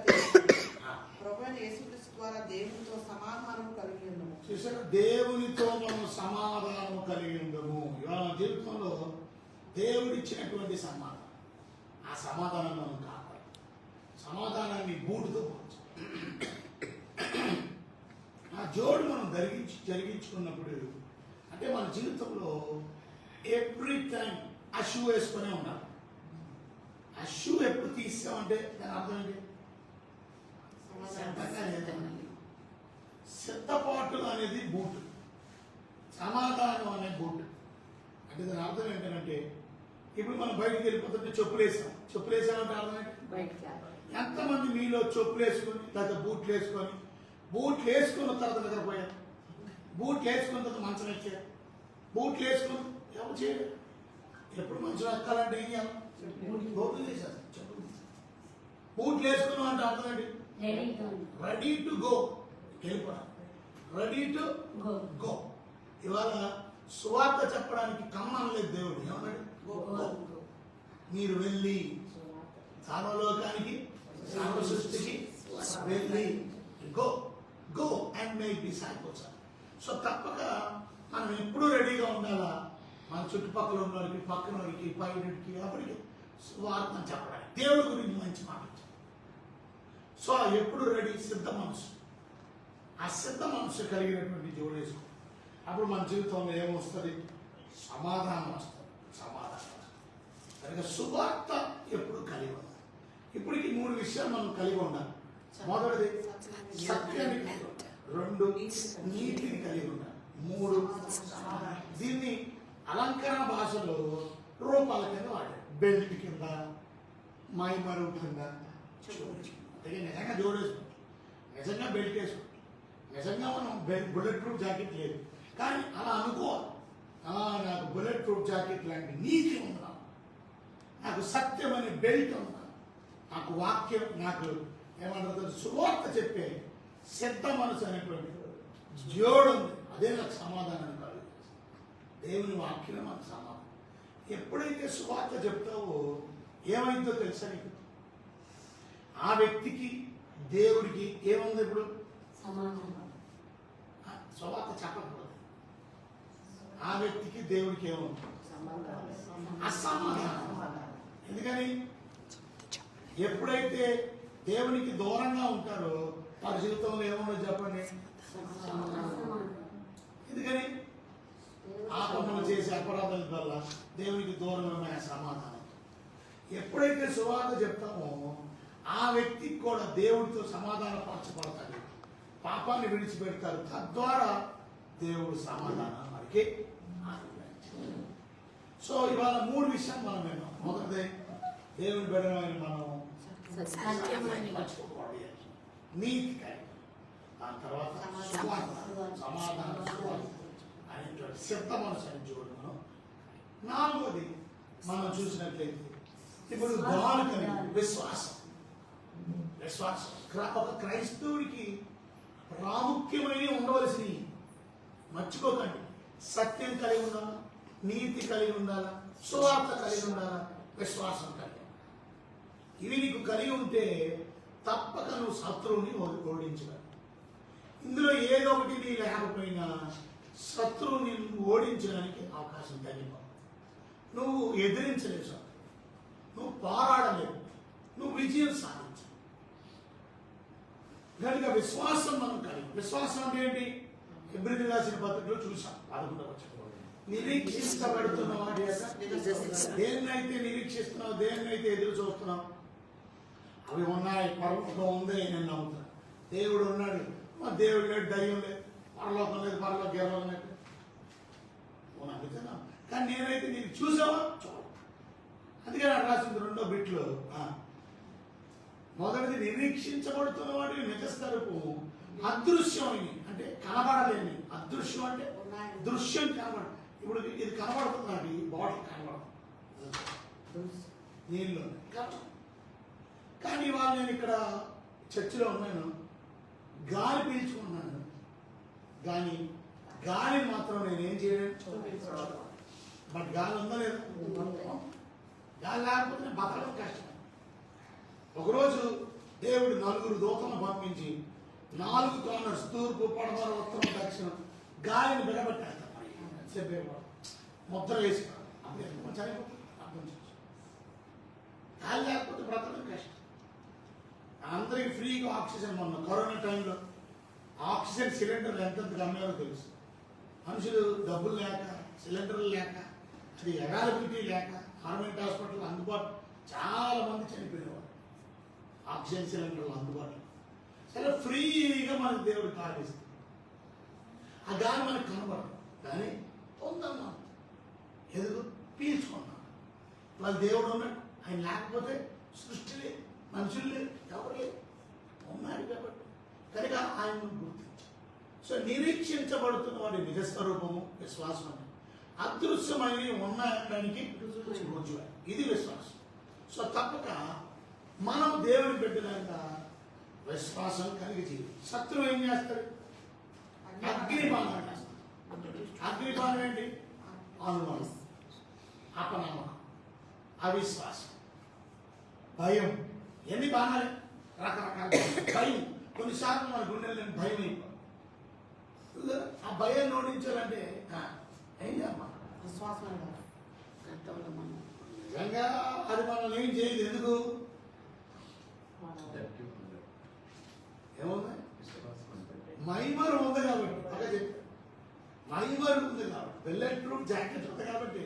S3: ప్రభువైన యేసుక్రీస్తు ద్వారా దేవునితో సమాధానము కలిగి ఉన్నాము.
S1: చూసారా, దేవునితో మనం సమాధానము కలిగి ఉండము. ఇవాళ జీవితంలో దేవుడు ఇచ్చినటువంటి సమాధానం, ఆ సమాధానం మనం కాపాడు. సమాధానాన్ని బూటుతో పోవచ్చు. ఆ జోడు మనం జరిగించుకున్నప్పుడు అంటే మన జీవితంలో ఎవ్రీ టైం ఆ షూ వేసుకునే ఉండాలి. ఆ షూ ఎప్పుడు తీస్తామంటే దాని అర్థం ఏంటి? సిద్ధపాటు అనేది బూటు, సమాధానం అనే బూటు. అంటే దాని అర్థం ఏంటంటే ఇప్పుడు మనం బయటికి వెళ్ళిపోతుంటే చెప్పులు వేసామంటే అర్థం ఏంటి? ఎంతమంది మీలో చెప్పులు వేసుకొని లేదా బూట్లు వేసుకున్న తర్వాత నిద్రపోయారు, బూట్లు వేసుకున్న తర్వాత మంచం ఎక్కారు, బూట్లు వేసుకుని ఎవరు చేయరు. ఎప్పుడు మంచం ఎక్కాలంటే ఏం చేయాలి? బూట్లు వేసారు, చెప్పులు బూట్లు వేసుకున్నాం అంటే అర్థం ఏంటి? రెడీ టు గో, వెళ్ళిపోవడం, రెడీ టు గో. ఇవాళ సువార్త చెప్పడానికి కమ్మనలేదు దేవుడు, ఏమన్నాడు? మీరు వెళ్ళి సర్వలోకానికి సర్వ సృష్టికి వెళ్ళి go and make disciples. So తప్పక మనం ఎప్పుడూ రెడీగా ఉండాలా. మన చుట్టుపక్కల ఉన్న వారికి, పక్కన వారికి, పైకి, అప్పటికి వార్తను చెప్పడానికి దేవుడి గురించి మంచి మాట. సో ఎప్పుడు రెడీ, సిద్ధ మనసు. ఆ సిద్ధ మనసు కలిగినటువంటి జోడేసుకో. అప్పుడు మన జీవితంలో ఏమొస్తుంది? సమాధానం వస్తుంది. కనుక సువార్త ఎప్పుడు కలిగి ఉండాలి. ఇప్పటికి 3 విషయాలు మనం కలిగి ఉండాలి. మొదటిది సత్యాన్ని కలిగి ఉండాలి, 2 నీతిని కలిగి ఉండాలి, 3 దీన్ని అలంకరణ భాషలో రూపాల కింద వాడారు. బెల్ట్ కింద, మైమరు కింద, నిజంగా జోడేసుకుంటాం. నిజంగా బెల్ట్ వేసుకో, నిజంగా మనం బుల్లెట్ ప్రూఫ్ జాకెట్ లేదు, కానీ అలా అనుకోవాలి. నాకు బుల్లెట్ ప్రూఫ్ జాకెట్ లాంటి నీతి ఉందా, నాకు సత్యం అనే బెల్ట్ ఉందా, నాకు వాక్యం, నాకు ఏమంటారు సువార్త చెప్పే సిద్ధ మనసు అనేటువంటి జోడు ఉంది. అదే నాకు సమాధానం కాదు. దేవుని వాక్యమే మనకు సమాధానం. ఎప్పుడైతే సువార్త చెప్తావో ఏమైందో తెలుసా నీకు? ఆ వ్యక్తికి దేవుడికి ఏముంది? ఇప్పుడు సువార్త చెప్పకపోతే ఆ వ్యక్తికి దేవుడికి ఏముంది? అసమాధానం. ఎందుకని? ఎప్పుడైతే దేవునికి దూరంగా ఉంటారో వారి జీవితంలో ఏముండదు చెప్పండి? ఎందుకని? ఆపదలు చేసే అపరాధాల వల్ల దేవునికి దూరమైన సమాధానం. ఎప్పుడైతే సువార్త చెప్తామో ఆ వ్యక్తికి కూడా దేవుడితో సమాధానపరచబడతాడు, పాపాన్ని విడిచిపెడతారు. తద్వారా దేవుడు సమాధానం మనకి అనుగ్రహించాడు. సో ఇవాళ 3 విషయాలు మనం విన్నాం. మొదటిది, దేవుని బిడ్డలైన మనం మర్చిపోకూడదు, నీతి కలిగి. దాని తర్వాత సమాధానం అనేటువంటి సిద్ధ మనసు అని చూడడం. 4వది మనం చూసినట్లయితే ఇప్పుడు గాలి కలిగి విశ్వాసం. ఒక క్రైస్తవుడికి ప్రాముఖ్యమైన ఉండవలసినవి మర్చిపోకండి. సత్యం కలిగి ఉండాలా, నీతి కలిగి ఉండాలా, సువార్త కలిగి ఉండాలా, విశ్వాసం కలిగి. ఇవి నీకు కలిగి ఉంటే తప్పక నువ్వు శత్రువుని ఓడించగలవు. ఇందులో ఏదో ఒకటి నీ లేకపోయినా శత్రువుని ఓడించడానికి అవకాశం తగ్గిపో. నువ్వు ఎదిరించలేవు, నువ్వు పోరాడలేవు, నువ్వు విజయం సాధించు. కనుక విశ్వాసం మనం కలిగి. విశ్వాసం అంటే ఏంటి? హెబ్రీయులకు రాసిన పత్రికలో చూసాం 11వ వచనం. నిరీక్షించబడుతున్న వాడి దేన్నైతే నిరీక్షిస్తున్నావు, దేన్నైతే ఎదురు చూస్తున్నావు, అవి ఉన్నాయి. పరలోకం ఉంది నేను నమ్ముతున్నా. దేవుడు ఉన్నాడు, మా దేవుడు లేడు, దయ్యం లేదు, పరలోకం లేదు, పరలోక గెలవం లేదు నమ్ముతున్నా. కానీ నేనైతే నీకు చూసావా చూడ. అందుకని అక్కడ రాసింది 2వ బిట్లో. మొదటిది నిరీక్షించబడుతున్న వాటిని నిజస్థరపు అదృశ్యమైనవి, అంటే కనబడలేని. అదృశ్యం అంటే దృశ్యం కనబడ. ఇప్పుడు ఇది కనబడుతుంది, ఈ బాటిల్ కనబడదు నీళ్ళు, కానీ ఇవాళ నేను ఇక్కడ చర్చిలో ఉన్నాను, గాలి పీల్చుకున్నాను, కానీ గాలి మాత్రం నేనేం చేయలేను. బట్ గాలి ఉందా లేదా? గాలి లేకపోతే బతకడం కష్టం. ఒకరోజు దేవుడు 4 దూతలను పంపించి 4 కార్నర్స్, తూర్పు, పడమర, ఉత్తరం, దక్షిణం గాలిని బిగబెట్టారు. ముద్ర వేసుకున్నారు. అప్పుడు చనిపోతుంది. అర్థం చేసుకో. గాలి లేకపోతే బ్రతకడం కష్టం. అందరికి ఫ్రీగా ఆక్సిజన్. మొన్న కరోనా టైంలో ఆక్సిజన్ సిలిండర్లు ఎంతెంత అమ్మారో తెలుసు. మనుషులు డబ్బులు లేక, సిలిండర్లు లేక, అది అవైలబిలిటీ లేక గవర్నమెంట్ హాస్పిటల్ అందుబాటు చాలా మంది చనిపోయేవారు. ఆక్సిజన్ సిలిండర్లు అందుబాటులో. సరే ఫ్రీగా మనకు దేవుడు కాడిస్తుంది. ఆ గాలి మనకు కనబడదు, కానీ పొందన్నాం, ఎదుగు పీల్చుకున్నాం. వాళ్ళ దేవుడు ఉన్నాడు. ఆయన లేకపోతే సృష్టి లేదు, మనుషులు లేదు, ఎవరు లేదు, ఉన్నాడు కాబట్టి. కనుక ఆయనను గుర్తించాం. సో నిరీక్షించబడుతున్న వాడి నిజస్వరూపము విశ్వాసం. అదృశ్యమైనవి ఉన్నాయనడానికి రుజువు. ఇది విశ్వాసం. సో తప్పక మనం దేవుని బిడ్డలంగా విశ్వాసం కలిగి జీవి. శత్రువు ఏం చేస్తాడు? అగ్నిబాణం చేస్తాడు. అగ్నిబాణం ఏంటి? అనుమానం, అపనమ్మకం, అవిశ్వాసం, భయం. ఎన్ని బాణాలే, రకరకాల భయం. కొన్నిసార్లు మన గుండెల్లో భయం అయిపోతుంది. ఆ భయం నోడించాలంటే ఏం చేయాలి?
S3: విశ్వాసం
S1: నిజంగా అది మనం ఏం చేయదు. ఎందుకు? ఏముంది? మైమరు ఉంది కాబట్టి. బాగా చెప్పారు, మైమరు ఉంది కాబట్టి, బుల్లెట్ ప్రూఫ్ జాకెట్ ఉంది కాబట్టి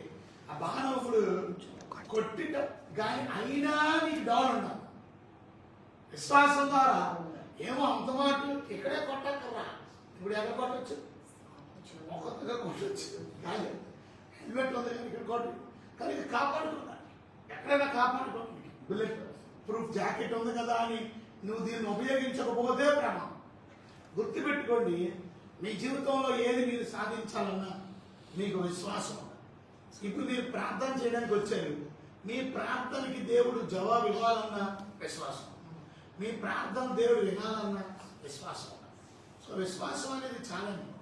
S1: ఆ బాణం ఇప్పుడు కొట్టిట కానీ అయినా నీకు డౌన్ ఉండాలి. విశ్వాసం ద్వారా ఏమో అంత మాట ఇక్కడే కొట్టక్కర్లా, ఇప్పుడు ఎక్కడ కొట్టచ్చు, ఒక్కొక్కగా కొట్టచ్చు. కానీ హెల్మెట్ ఉంది కానీ ఇక్కడ కొట్టు. కానీ కాపాడుకున్నాను, ఎక్కడైనా కాపాడుకోండి. బుల్లెట్ ప్రూఫ్ జాకెట్ ఉంది కదా అని నువ్వు దీన్ని ఉపయోగించకపోతే ప్రమాదం. గుర్తుపెట్టుకోండి, మీ జీవితంలో ఏది మీరు సాధించాలన్నా మీకు విశ్వాసం ఉండాలి. ఇప్పుడు మీరు ప్రార్థన చేయడానికి వచ్చారు, మీ ప్రార్థనకి దేవుడు జవాబు ఇవ్వాలన్నా విశ్వాసం ఉండాలి. మీ ప్రార్థన దేవుడు వినాలన్నా విశ్వాసం ఉండాలి. సో విశ్వాసం అనేది చాలా ఇంపార్టెంట్.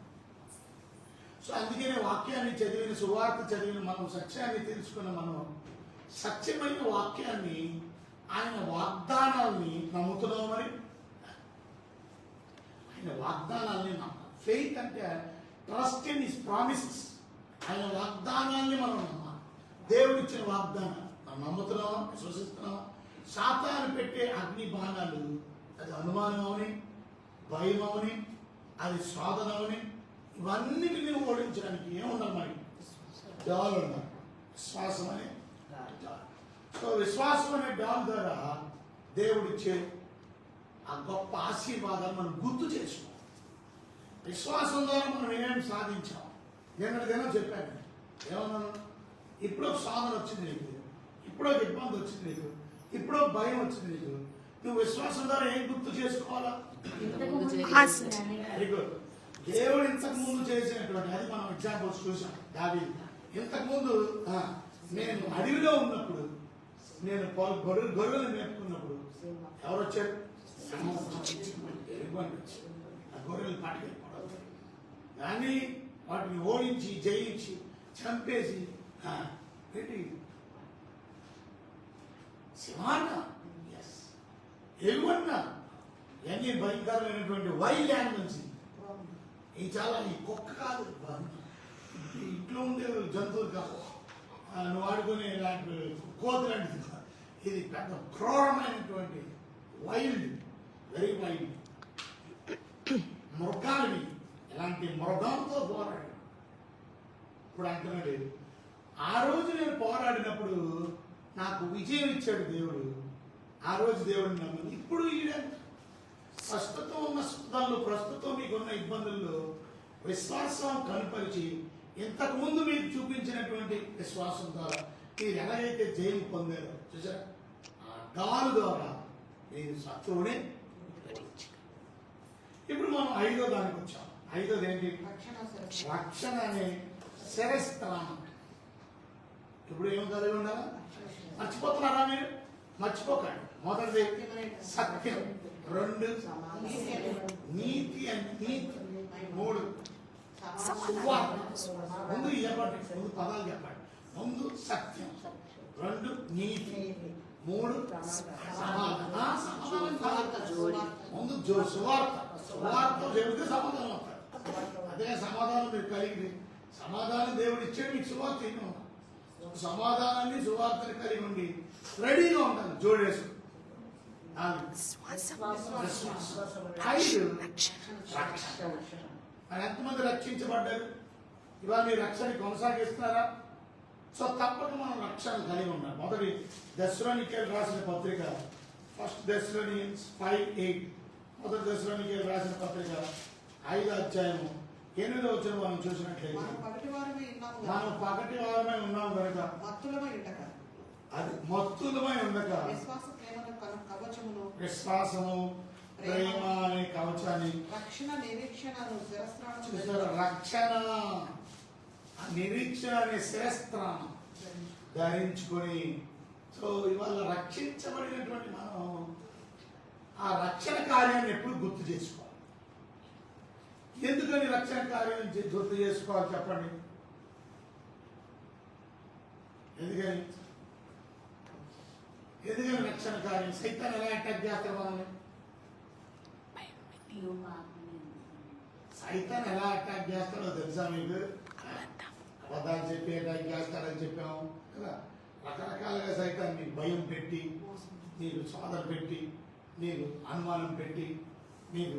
S1: సో అందుకనే వాక్యాన్ని చదివిన, సువార్త చదివిన మనం, సత్యాన్ని తెలుసుకున్న మనం సత్యమైన వాక్యాన్ని, ఆయన వాగ్దానాల్ని నమ్ముతున్నామని, ఆయన వాగ్దానాల్ని నమ్మాలి. ఫెయిత్ అంటే ట్రస్ట్ ఇన్ హిస్ ప్రామిసెస్. ఆయన వాగ్దానాల్ని మనం నమ్మాలి. దేవుడు ఇచ్చిన వాగ్దానం మనం నమ్ముతున్నామా, విశ్వసిస్తున్నామా? సాతాను పెట్టే అగ్ని బాణాలు, అది అనుమానం అవని, భయం అవని, అది శోధన అవని, ఇవన్నిటిని ఓడించడానికి ఏముండాలి? మరి డాల్ ఉండాలి, విశ్వాసం అనే డాల్. సో విశ్వాసం అనే డాల్ ద్వారా దేవుడిచ్చే ఆ గొప్ప ఆశీర్వాదాలు మనం గుర్తు చేసుకోవాలి. విశ్వాసం ద్వారా మనం ఏమేమి సాధించాం. నిన్నటిదైనా చెప్పాను, ఏమన్నాను? ఇప్పుడు ఒక సాధన వచ్చింది నీకు, ఇప్పుడు ఒక ఇబ్బంది వచ్చింది నీకు, ఇప్పుడు ఒక భయం వచ్చింది నీకు, నువ్వు విశ్వాసం ద్వారా ఏం గుర్తు చేసుకోవాలా? Very good. దేవుడు ఇంతకు ముందు చేసినటువంటి, అది మనం ఎగ్జాంపుల్స్ చూసాం. దావీదు ఇంతకు ముందు నేను అడవిలో ఉన్నప్పుడు, నేను గొర్రెలు మేపుకున్నప్పుడు ఎవరు వచ్చారు? ఆ గొర్రెలు పట్టుకెళ్ళిపోవడం, కానీ వాటిని ఓడించి, జయించి, చంపేసి పెట్టి సింహాన్న, ఎలువన్న, ఇవన్నీ భయంకరమైనటువంటి వైల్డ్ యానిమల్స్. ఈ చాలా, ఈ కుక్క కాదు, ఇంట్లో ఉండే జంతువులు కాదు, నువ్వు ఆడుకునే ఇలాంటి కోతి లాంటిది. ఇది పెద్ద క్రూరమైనటువంటి వైల్డ్, వెరీ వైల్డ్ మృగాలు. ఇలాంటి మృగంతో పోరాడు. ఇప్పుడు అంటున్నాడు, ఆ రోజు నేను పోరాడినప్పుడు నాకు విజయం ఇచ్చాడు దేవుడు. ఆ రోజు దేవుడిని నమ్మింది. ఇప్పుడు ప్రస్తుతం ఉన్న శుద్ధాల్లో, ప్రస్తుతం మీకున్న ఇబ్బందుల్లో విశ్వాసం కనపరిచి, ఇంతకు ముందు మీకు చూపించినటువంటి విశ్వాసం ద్వారా మీరు ఎలాగైతే జయం పొందారో చూసారా, ఆ డాలు ద్వారా మీరు శత్రువుని. ఇప్పుడు మనం ఐదో దానికి వచ్చాం. ఐదోది ఏంటి? రక్షణ అనే శిరస్త్రాణం. ఇప్పుడు ఏం కలిగి ఉండాలా? మర్చిపోతున్నారా మీరు? మర్చిపోకండి. మొదటిది సత్యం, రెండు నీతి అని, నీతి మూడు సువార్త. ముందు చెప్పండి, ముందు పదాలు చెప్పండి. ముందు సత్యం, రెండు నీతి, మూడు సమాధానం. ముందు సువార్త. సువార్త చెబితే సమాధానం అవుతారు. అదే సమాధానం మీరు కలిగి, సమాధానం దేవుడు ఇచ్చాడు, మీకు సువార్త ఏమి ఉండాలి. సమాధానాన్ని, సువార్తని కలిగి ఉండి రెడీగా ఉండాలి. జోడేసు ఎంతమంది రక్షించబడ్డారు? ఇవాళ మీ రక్షణ కొనసాగిస్తున్నారా? సో తప్పక మనం రక్షణ కలిగి ఉన్నాం. మొదటి దశలోనికేయులు రాసిన పత్రిక, ఫస్ట్ దశలోనియన్స్ 5:8. మొదటి దశలోనికేయులు రాసిన పత్రిక 5వ అధ్యాయము 8వ వచనం మనం చూసినట్లయితే, మనం పగటి వారమై ఉన్నాం కనుక అది మత్తులమై ఉండక విశ్వాసము, ప్రేమ అనే కవచాన్ని,
S3: రక్షణ,
S1: నిరీక్షణ అనే శిరస్త్రాన్ని ధరించుకొని. సో ఇవాళ రక్షించబడినటువంటి మనం ఆ రక్షణ కార్యాన్ని ఎప్పుడు గుర్తు చేసుకోవాలి. ఎందుకని రక్షణ కార్యం గుర్తు చేసుకోవాలి చెప్పండి? ఎందుకని రక్షణ కార్యం? సైతాన్ ఎలా అటాక్ చేస్తారు మనల్ని? సైతాన్ ఎలా అటాక్ చేస్తాడో తెలుసా మీకు? అబద్ధాలు చెప్పి అటాక్ చేస్తాడని చెప్పాము కదా. రకరకాలుగా సైతాన్ మీకు భయం పెట్టి, నీకు సోదర పెట్టి, నీకు అనుమానం పెట్టి, నీకు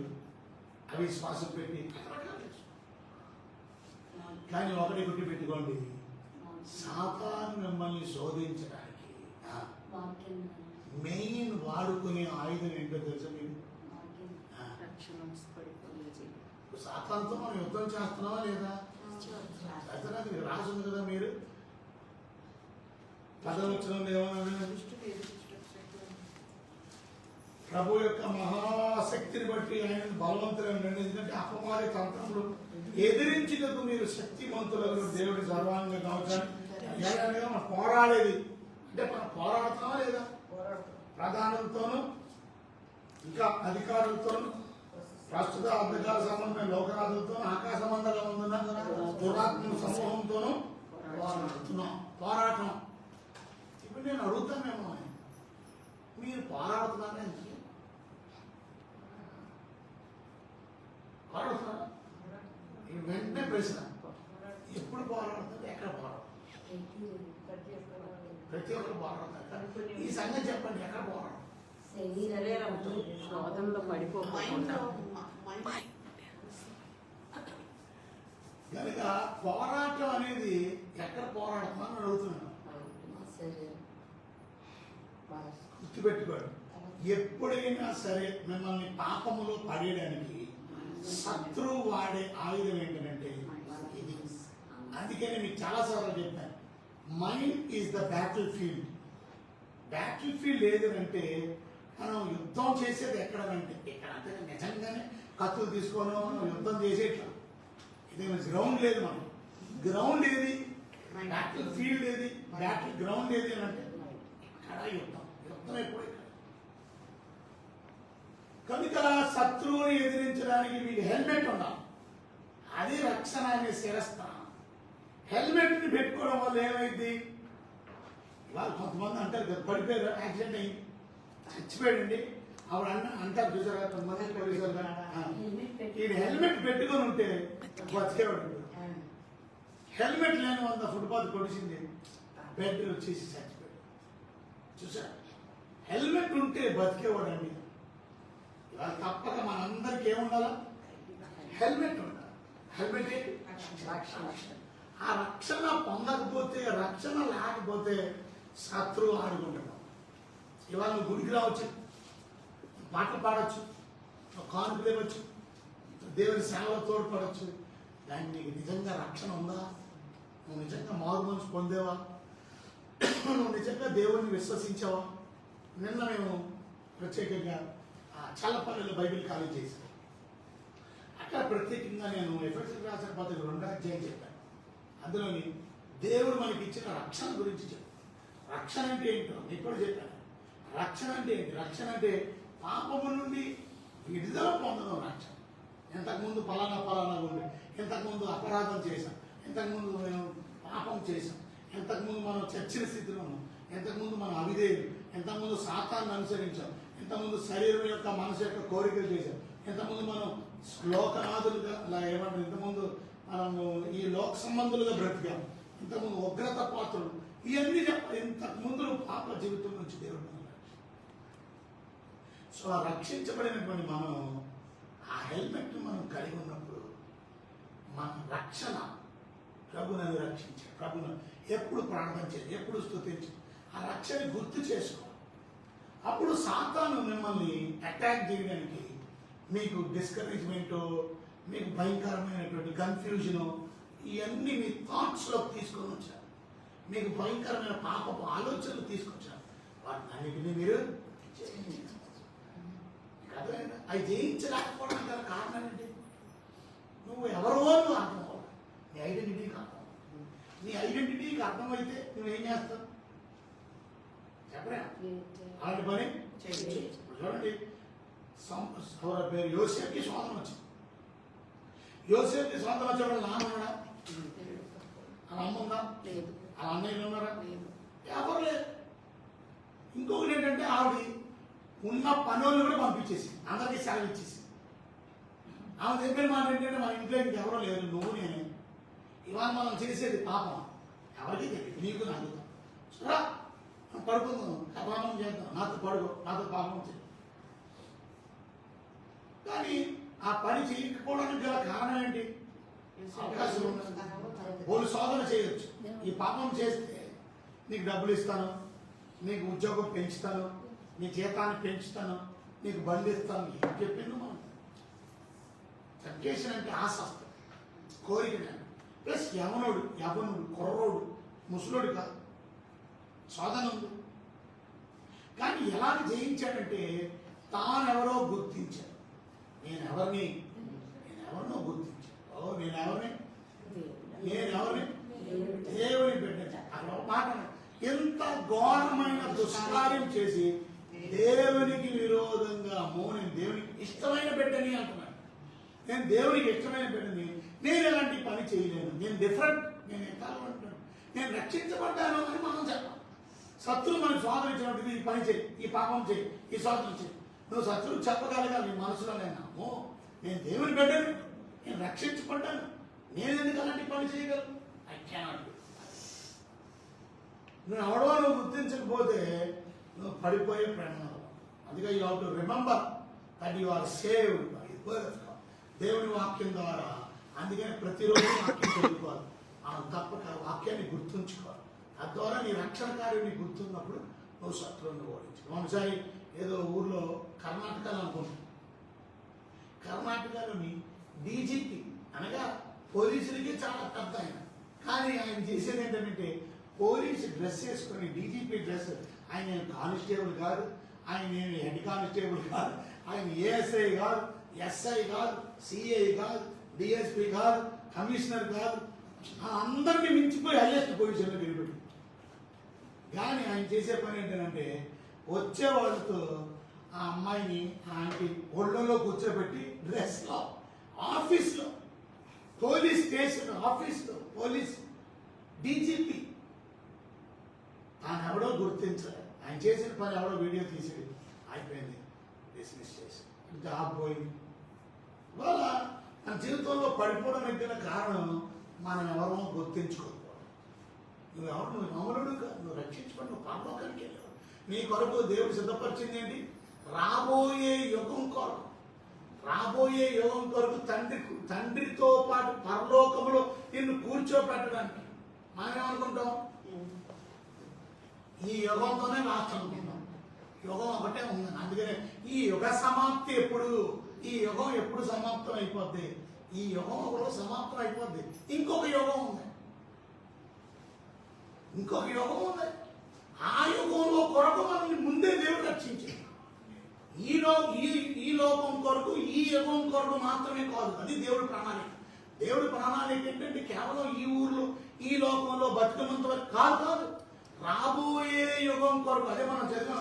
S1: అవిశ్వాసం పెట్టి రకరకాలు. కానీ ఒకటి గుర్తు పెట్టుకోండి, సాతాను మిమ్మల్ని శోధించడానికి మెయిన్ వాడుకునే ఆయుధం ఏంటో తెలుసా మీకు? సాతానుతో మనం యుద్ధం చేస్తున్నావా లేదా? అది రాసింది కదా. మీరు పదవచనంలో ఏమన్నా ప్రభు యొక్క మహాశక్తిని బట్టి ఆయన బలవంతులను ఎందుకంటే అపవాది తంత్రములు ఎదిరించుటకు మీరు శక్తిమంతులకు దేవుడి సర్వాంగ కావచ్చు మనం పోరాడేది అంటే మనం పోరాడుతున్నామా లేదా ప్రధానులతోనూ ఇంకా అధికారులతోనూ ప్రస్తుత అధికార సంబంధమైన లోకరాజులతో ఆకాశ మండలం ఉన్న దురాత్మ సమూహంతోనూ పోరాటం. ఇప్పుడు నేను అడుగుతానేమో మీరు పోరాడుతున్నారా పోరాడుతున్నారా వెంటనే ప్రశ్న ఎప్పుడు పోరాడుతుంది ఎక్కడ పోరాడుతుంది ప్రతి ఒక్కరు పోరాడుతారు. ఈ సంగతి చెప్పండి ఎక్కడ పోరాడు
S2: శోధనలో పడిపోకుండా
S1: కనుక పోరాటం అనేది ఎక్కడ పోరాడుతుందని అడుగుతున్నాను. గుర్తుపెట్టుకోండి, ఎప్పుడైనా సరే మిమ్మల్ని పాపములో పడేయడానికి శత్రువు వాడే ఆయుధం ఏంటంటే ఇది. అందుకని మీకు చాలాసార్లు చెప్పాను, mind is the battle field. Battle field ఏదంటే మనం యుద్ధం చేసేది ఎక్కడంటే ఇక్కడ అంటే నిజంగానే కత్తులు తీసుకొని మనం యుద్ధం చేసేట్లా. ఇదేమో గ్రౌండ్ లేదు, మనం గ్రౌండ్ ఏది, బ్యాటిల్ ఫీల్డ్ ఏది, బ్యాటిల్ గ్రౌండ్ ఏది అని అంటే ఇక్కడ యుద్ధం. యుద్ధం ఎప్పుడు ఇక్కడ. కనుక శత్రువుని ఎదిరించడానికి మీకు హెల్మెట్ ఉండాలి. అది రక్షణ అనే శిరస్థానం. హెల్మెట్ని పెట్టుకోవడం వల్ల ఏమైంది, ఇవాళ కొంతమంది అంటారు కదా పడిపోయారు, యాక్సిడెంట్ అయింది, చచ్చిపోయాడండి ఆవిడ అంటారు చూసారా కొంతమంది పోలీసులు. ఈ హెల్మెట్ పెట్టుకొని ఉంటే బతికేవాడు. హెల్మెట్ లేని 100 ఫుట్పాత్ కొడిసింది, బెడ్ వచ్చేసి చచ్చిపోయాడు. చూసారు, హెల్మెట్ ఉంటే బతికేవాడండి. ఇవాళ తప్పక మనందరికి ఏముండాలా, హెల్మెట్ ఉండాలి. హెల్మెట్ ఆ రక్షణ పొందకపోతే, రక్షణ లేకపోతే శత్రువు ఆడుకుంటాడు. ఇవాళ నువ్వు గుడికి రావచ్చు, పాటలు పాడవచ్చు, కానుకలు ఇవ్వచ్చు, దేవుని సేవలో తోడ్పడవచ్చు. దాన్ని నీకు నిజంగా రక్షణ ఉందా? నువ్వు నిజంగా మారు మనసు పొందేవా? నువ్వు నిజంగా దేవుడిని విశ్వసించావా? నిన్న మేము ప్రత్యేకంగా చల్లపల్లిలో బైబిల్ కాలేజ్ చేశాను. అక్కడ ప్రత్యేకంగా నేను ఎఫెసీయులకు రాసిన పత్రిక 2వ అధ్యాయం చెప్పాను. అందులోని దేవుడు మనకి ఇచ్చిన రక్షణ గురించి చెప్పాను. రక్షణ అంటే ఏంటో నీకు కూడా చెప్పాను. రక్షణ అంటే ఏంటి? రక్షణ అంటే పాపము నుండి విడుదల పొందడం రక్షణ. ఇంతకుముందు పలానా ఉండి, ఇంతకుముందు అపరాధం చేశాం, ఇంతకుముందు మేము పాపం చేశాం, ఇంతకుముందు మనం చచ్చిన స్థితిలో ఉన్నాం, ఇంతకుముందు మనం అవిధేయులు, ఇంతకుముందు సాతాన్ని అనుసరించాం, ఇంతకుముందు శరీరం యొక్క మనసు యొక్క కోరికలు చేశాం, ఇంతకుముందు మనం లోకనాథులుగా ఏమంటారు, ఇంతకుముందు మనము ఈ లోక సంబంధులుగా బ్రతికాం, ఇంతకుముందు ఉగ్రత పాత్రలు, ఇవన్నీ ఇంతకుముందు పాప జీవితం నుంచి దేవుడు మనం సో ఆ రక్షించబడినటువంటి మనం ఆ హెల్మెట్ మనం కలిగి ఉన్నప్పుడు మన రక్షణ ప్రభునని రక్షించే, ప్రభును ఎప్పుడు ప్రార్థన చేయాలి, ఎప్పుడు స్తుతించాలి, ఆ రక్షణ గుర్తు చేసుకోవాలి. అప్పుడు సాతాను మిమ్మల్ని అటాక్ చేయడానికి మీకు డిస్కరేజ్మెంట్, మీకు భయంకరమైనటువంటి కన్ఫ్యూజను, ఇవన్నీ మీ థాట్స్లోకి తీసుకొని వచ్చారు. మీకు భయంకరమైన పాపపు ఆలోచనలు తీసుకొచ్చారు. వాటిని అన్నిటినీ మీరు అర్థమైందా? అవి జయించలేకపోవడానికి గల కారణం ఏంటి? నువ్వు ఎవరో నువ్వు అర్థం అవ్వాలి. నీ ఐడెంటిటీకి అర్థం. నీ ఐడెంటిటీకి అర్థమైతే నువ్వేం చేస్తావు చెప్పరా? అలాంటి పని చూడండి, పేరు యోసేపుకి స్వాతంత్రం వచ్చింది. యోసేపుకి స్వాతంత్రం వచ్చేవాడు నాన్న ఉన్నాడా? అలా అమ్మ ఉందా? అలా అన్నయ్యలు ఉన్నారా? ఎవరు లేదు. ఇంకొకటి ఏంటంటే ఆవిడ ఉన్న పనులు కూడా పంపించేసి అందరికీ సెలవు ఇచ్చేసి, ఆమె చెప్పిన మాట ఏంటంటే మన ఇంట్లో ఇంకెవరో లేరు, నువ్వు నేనే. ఇవాళ మనం చేసేది పాపం, ఎవరికి తెలియదు, నీకు నాకు. సరే పడుకుందాం, కథానం చేద్దాం, నాతో పడుకో, నాతో పాపం చేద్దాం. కానీ ఆ పని చేయకపోవడానికి గల కారణం ఏంటి? అవకాశం ఉండదు. వాళ్ళు శోధన చేయొచ్చు. ఈ పాపం చేస్తే నీకు డబ్బులు ఇస్తాను, నీకు ఉద్యోగం పెంచుతాను, నీ జీతాన్ని పెంచుతాను, నీకు బండి ఇస్తాను, ఏం చెప్పిండు మనం? సంకేషన్ అంటే ఆశ వస్తుంది, కోరిక. ప్లస్ యవనుడు, కుర్రోడు, ముసలోడు కాదు, శోధన ఉంది. కానీ ఎలాగ జయించాడంటే తానెవరో గుర్తించాడు. నేనెవరినో గుర్తించాను. నేనెవరిని దేవుని బిడ్డ. అక్కడ మాట, ఎంత ఘోరమైన దుష్కార్యం చేసి దేవునికి విరోధంగా నేను దేవునికి ఇష్టమైన బిడ్డని అంటున్నాను. నేను దేవునికి ఇష్టమైన బిడ్డని, నేను ఎలాంటి పని చేయలేను, నేను డిఫరెంట్, నేను ఎక్కాలి అంటున్నాను, నేను రక్షించబడ్డాను అని మనం చెప్పాలి. శత్రువు మనకు స్వాగతించినట్టు ఈ పని చేయి, ఈ పాపం చేయి, ఈ స్వాతంత్రం చేయి. నువ్వు శత్రువు చెప్పగలగాలి నీ మనసులో, నేను దేవుని బిడ్డను, నేను రక్షించబడ్డాను, నేను ఎందుకు అలాంటి పని చేయగలను? I cannot. నువ్వు ఎవడో నువ్వు గుర్తించకపోతే నువ్వు పడిపోయే ప్రమాదం. అందుకే you have to remember that you are saved by the word of God. దేవుని వాక్యం ద్వారా. అందుకని ప్రతిరోజు వాక్యం చదువుకోవాలి. మనం తప్పక వాక్యాన్ని గుర్తుంచుకోవాలి. తద్వారా నీ రక్షణ కార్యం నీకు గుర్తున్నప్పుడు నువ్వు శత్రువుని ఓడించు. ఒకసారి ఏదో ఊర్లో కర్ణాటకలో అనుకుంటున్నాను, కర్ణాటకలోని డీజీపీ అనగా పోలీసులకి చాలా పెద్ద ఆయన. కానీ ఆయన చేసేది ఏంటంటే పోలీసు డ్రెస్ వేసుకొని, డీజీపీ డ్రెస్. ఆయన కానిస్టేబుల్ కాదు, ఆయన హెడ్ కానిస్టేబుల్ కాదు, ఆయన ఏఎస్ఐ కాదు, ఎస్ఐ కాదు, సిఐ కాదు, డిఎస్పీ కాదు, కమిషనర్ కాదు, అందరినీ మించిపోయి హైయెస్ట్ పొజిషన్లో నిలబెట్టి. కానీ ఆయన చేసే పని ఏంటంటే వచ్చే వాళ్ళతో ఆ అమ్మాయిని ఆంటీ ఒళ్ళలో కూర్చోబెట్టి డ్రెస్లో ఆఫీస్లో, పోలీస్ స్టేషన్ ఆఫీస్లో, పోలీస్ డీజీపీ తాను ఎవడో గుర్తించలేదు. ఆయన చేసిన పని ఎవడో వీడియో తీసి అయిపోయింది, డిస్మిస్ చేసి జాబ్ పోయింది. వాళ్ళ మన జీవితంలో పడిపోవడం ఎక్కిన కారణం మనం ఎవరో గుర్తించుకోకపోవడం. నువ్వు మామూలుడు కాదు, నువ్వు రక్షించుకొని నువ్వు పరలోకానికి వెళ్ళావు. నీ కొరకు దేవుడు సిద్ధపరిచింది ఏంటి? రాబోయే యుగం కొరకు. రాబోయే యుగం కొరకు తండ్రితో పాటు పరలోకములో నిన్ను కూర్చోపెట్టడానికి. మనం ఏమనుకుంటాం? ఈ యుగంతోనే లాస్ట్ అనుకుంటాం. యుగం ఒకటే ఉందని. అందుకనే ఈ యుగ సమాప్తి ఎప్పుడు, ఈ యుగం ఎప్పుడు సమాప్తం అయిపోద్ది? ఈ యుగం ఒకరు సమాప్తం అయిపోద్ది. ఇంకొక యుగం ఉంది, ఇంకొక యుగం ఉంది. ఆ యుగంలో కొరకు మనల్ని ముందే దేవుడు రక్షించాడు. ఈ లోకం కొరకు, ఈ యుగం కొరకు మాత్రమే కాదు. అది దేవుడి ప్రణాళిక. దేవుడి ప్రణాళిక ఏంటంటే కేవలం ఈ ఊర్లో, ఈ లోకంలో బతుకమంత వరకు కాదు. రాబోయే యుగం కొరకు. అదే మనం చదివాం.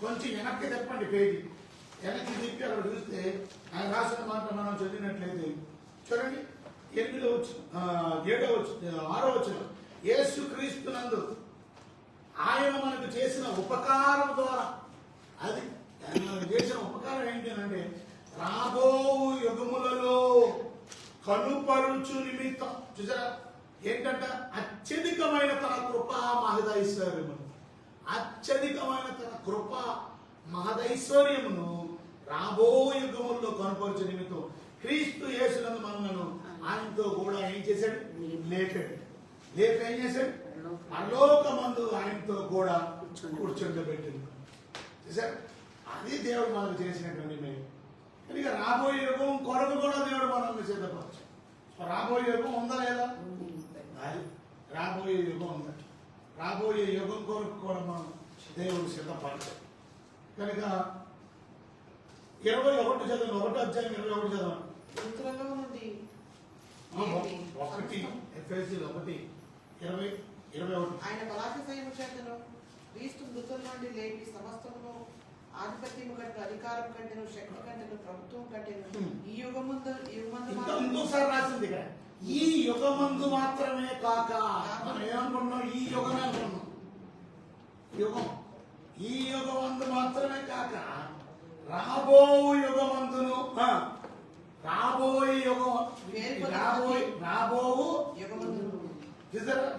S1: కొంచెం వెనక్కి తెప్పండి, పేజీ వెనక్కి తిప్పి అక్కడ చూస్తే ఆయన రాసిన మాట మనం చదివినట్లయితే చూడండి. 8వ వచనం, 6వ వచనం. యేసు క్రీస్తునందు ఆయన మనకు చేసిన ఉపకారం ద్వారా, అది మనకు చేసిన ఉపకారం ఏంటి అంటే రాబో యుగములలో కనుపరుచు నిమిత్తం. చూసారా ఏంటంట? అత్యధికమైన తన కృపా మహదైశ్వర్యమును, అత్యధికమైన తన కృపా మహదైశ్వర్యమును రాబో యుగముల్లో కనుపరుచు నిమిత్తం క్రీస్తు యేసునందు మనలను ఆయనతో కూడా ఏం చేశాడు? లేపాడు. లేపి ఏం చేశాడు? పరలోకమందు ఆయనతో కూడా కూర్చోబెట్టింది. చూసారు? అది దేవుడు మనకు చేసినటువంటి మేము. కనుక రాబోయే యుగం కొరకు కూడా దేవుడు మనల్ని సిద్ధపరచు. రాబోయే యుగం ఉందా లేదా? రాబోయే యుగం ఉంది. రాబోయే యుగం కొరకు కూడా మనం దేవుడు సిద్ధపరచాడు. కనుక 21 చదవండి. 1వ అధ్యాయం 21 చదవండి.
S3: ఉత్తరంలో నుండి
S1: 1 ఎఫెసీయులు 1:20-21.
S3: ఆయన బలాతిశయము చేతను క్రీస్తు మృతుల నుండి లేపి సమస్తమును ఆధిపత్యము కంటే, అధికారం కంటేను, శక్తి కంటేను, ప్రభుత్వం కంటేను ఈ యుగమందు
S1: ఇంకోసారి రాసింది ఇక్కడ. ఈ యుగమందు మాత్రమే కాక. మనం ఏమనుకున్నాం? ఈ యుగమే అనుకున్నాం. యుగం ఈ యుగమందు మాత్రమే కాక రాబో యుగమందును, రాబోయే యుగం, రాబోవు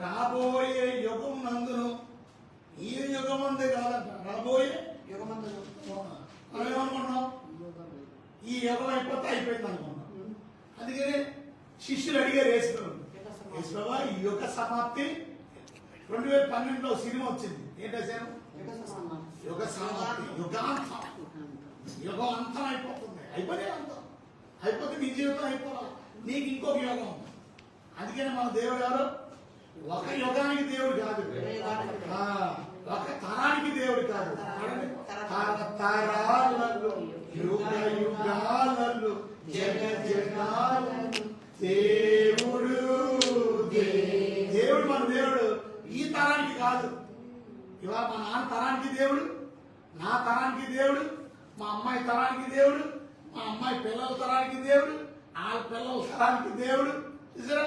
S1: రాబోయే యుగం నందును, ఈ యుగమందే కాదంట, రాబోయే
S3: యుగమందును.
S1: మనం ఏమనుకున్నాం? ఈ యుగం అయిపోతే అయిపోయింది అనుకున్నాం. అందుకని శిష్యులు అడిగారు యేసుప్రభువా, ఈ యుగ సమాప్తి 2012లో సినిమా వచ్చింది. ఏంటో యుగ సమాప్తి, యుగాంతం. యుగం అంతం అయిపోతుంది. అయిపోతే అంతం అయిపోతే నీ జీవితం అయిపోవాలి. నీకు ఇంకొక యుగం ఉంది. అందుకని మన దేవుడు ఎవరు? ఒక యుగానికి దేవుడు కాదు, ఒక తరానికి దేవుడు కాదు. తరతరాలలో యుగ యుగాలలో జగ జగాలలో దేవుడు దేవుడు మన దేవుడు ఈ తరానికి కాదు. ఇవాళ మా నాన్న తరానికి దేవుడు, నా తరానికి దేవుడు, మా అమ్మాయి తరానికి దేవుడు, మా అమ్మాయి పిల్లల తరానికి దేవుడు, వాళ్ళ పిల్లల తరానికి దేవుడు. చూసారా,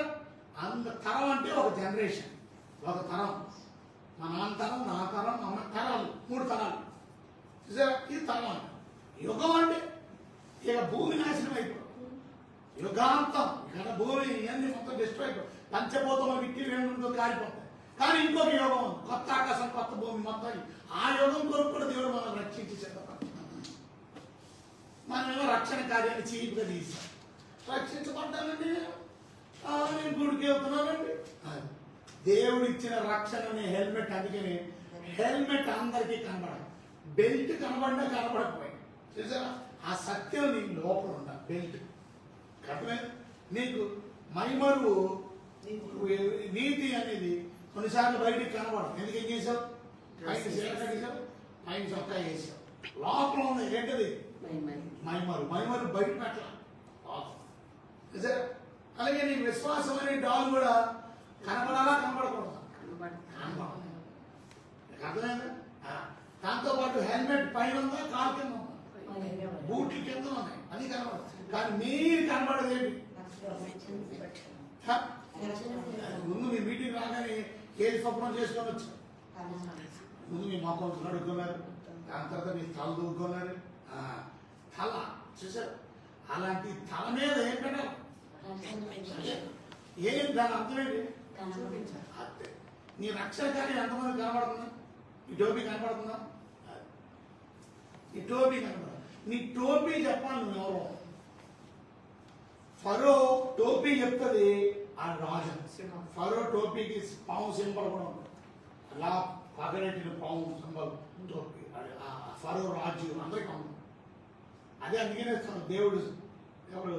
S1: అంత తరం అంటే ఒక జనరేషన్, ఒక తరం. మా నాన్న తరం, నా తరం, మా అమ్మాయి తరాలు, 3 తరాలు. చూసారా, ఇది తరం అంటే. యుగం అంటే ఇక భూమి నాశనం అయిపోతుంది, యుగాంతం. ఇక్కడ భూమి ఇవన్నీ మొత్తం డిస్ట్రాయ్ అయిపోతుంది, పంచభూతంలో విక్కి వేణుతో కాలిపోతాయి. కానీ ఇంకొక యుగం ఉంది, కొత్త ఆకాశం, కొత్త భూమి మొత్తం. ఆ యుగం కొరకు కూడా దేవుడు మనం రక్షించి సిద్ధపడుతున్నాం. మనమేమో రక్షణ కార్యాన్ని చీపుగా తీసాం. రక్షించబడ్డానండి, నేను గుడికి వెళ్తున్నానండి. దేవుడు ఇచ్చిన రక్షణ అనే హెల్మెట్. అందుకని హెల్మెట్ అందరికీ కనబడదు, బెల్ట్ కనబడినా కనబడకపోయింది. చూసారా, ఆ సత్యం నీ లోపల ఉండాలి. బెల్ట్ కట్టమే నీకు మైమరువు, నీతి అనేది కొన్నిసార్లు బయటికి కనబడదు. ఎందుకు ఏం చేసావు? పైన చేసావు, పైన చొక్కా వేసావు, లోపల ఉంది ఏంటది? మైమరు. మైమరు బయట పెట్టాలి. అలాగే నీ విశ్వాసం అనే డాల్ కూడా కనబడాలా, కనబడకూడదు? అర్థమైందా? దాంతో పాటు హెల్మెట్ పైన ఉందా, కాలు కింద ఉందా, బూట్లు కింద ఉన్నాయి, అది కనబడదు. కానీ మీరు కనబడదు ఏంటి? ముందు మీ మీటింగ్ రాగానే ఏది స్వప్నం చేసుకొని వచ్చారు? ముందు మీ మొక్కలు కడుక్కున్నారు, దాని తర్వాత మీ తల దూక్కున్నారు. తల చూసారు, అలాంటి తల మీద ఏం పెట్టాలి? ఏం దాని అర్థం ఏంటి? అంతే. నీ రక్షణ కార్యం ఎంతమంది కనబడుతుందా? ఈ టోపీ కనబడుతుందా? ఈ టోపీ కనబడ. నీ టోపీ చెప్పాలి నువ్వు ఎవరో. ఫరో టోపీ చెప్తుంది ఆ రాజు. ఫరో టోపీకి పాము సింబల్ కూడా ఉంటుంది, అలా పగలెట్టిన పాము సింబల్ టోపీ. ఫరో రాజు అందరికీ ఉంది. అదే అందుకనే దేవుడు ఎవరు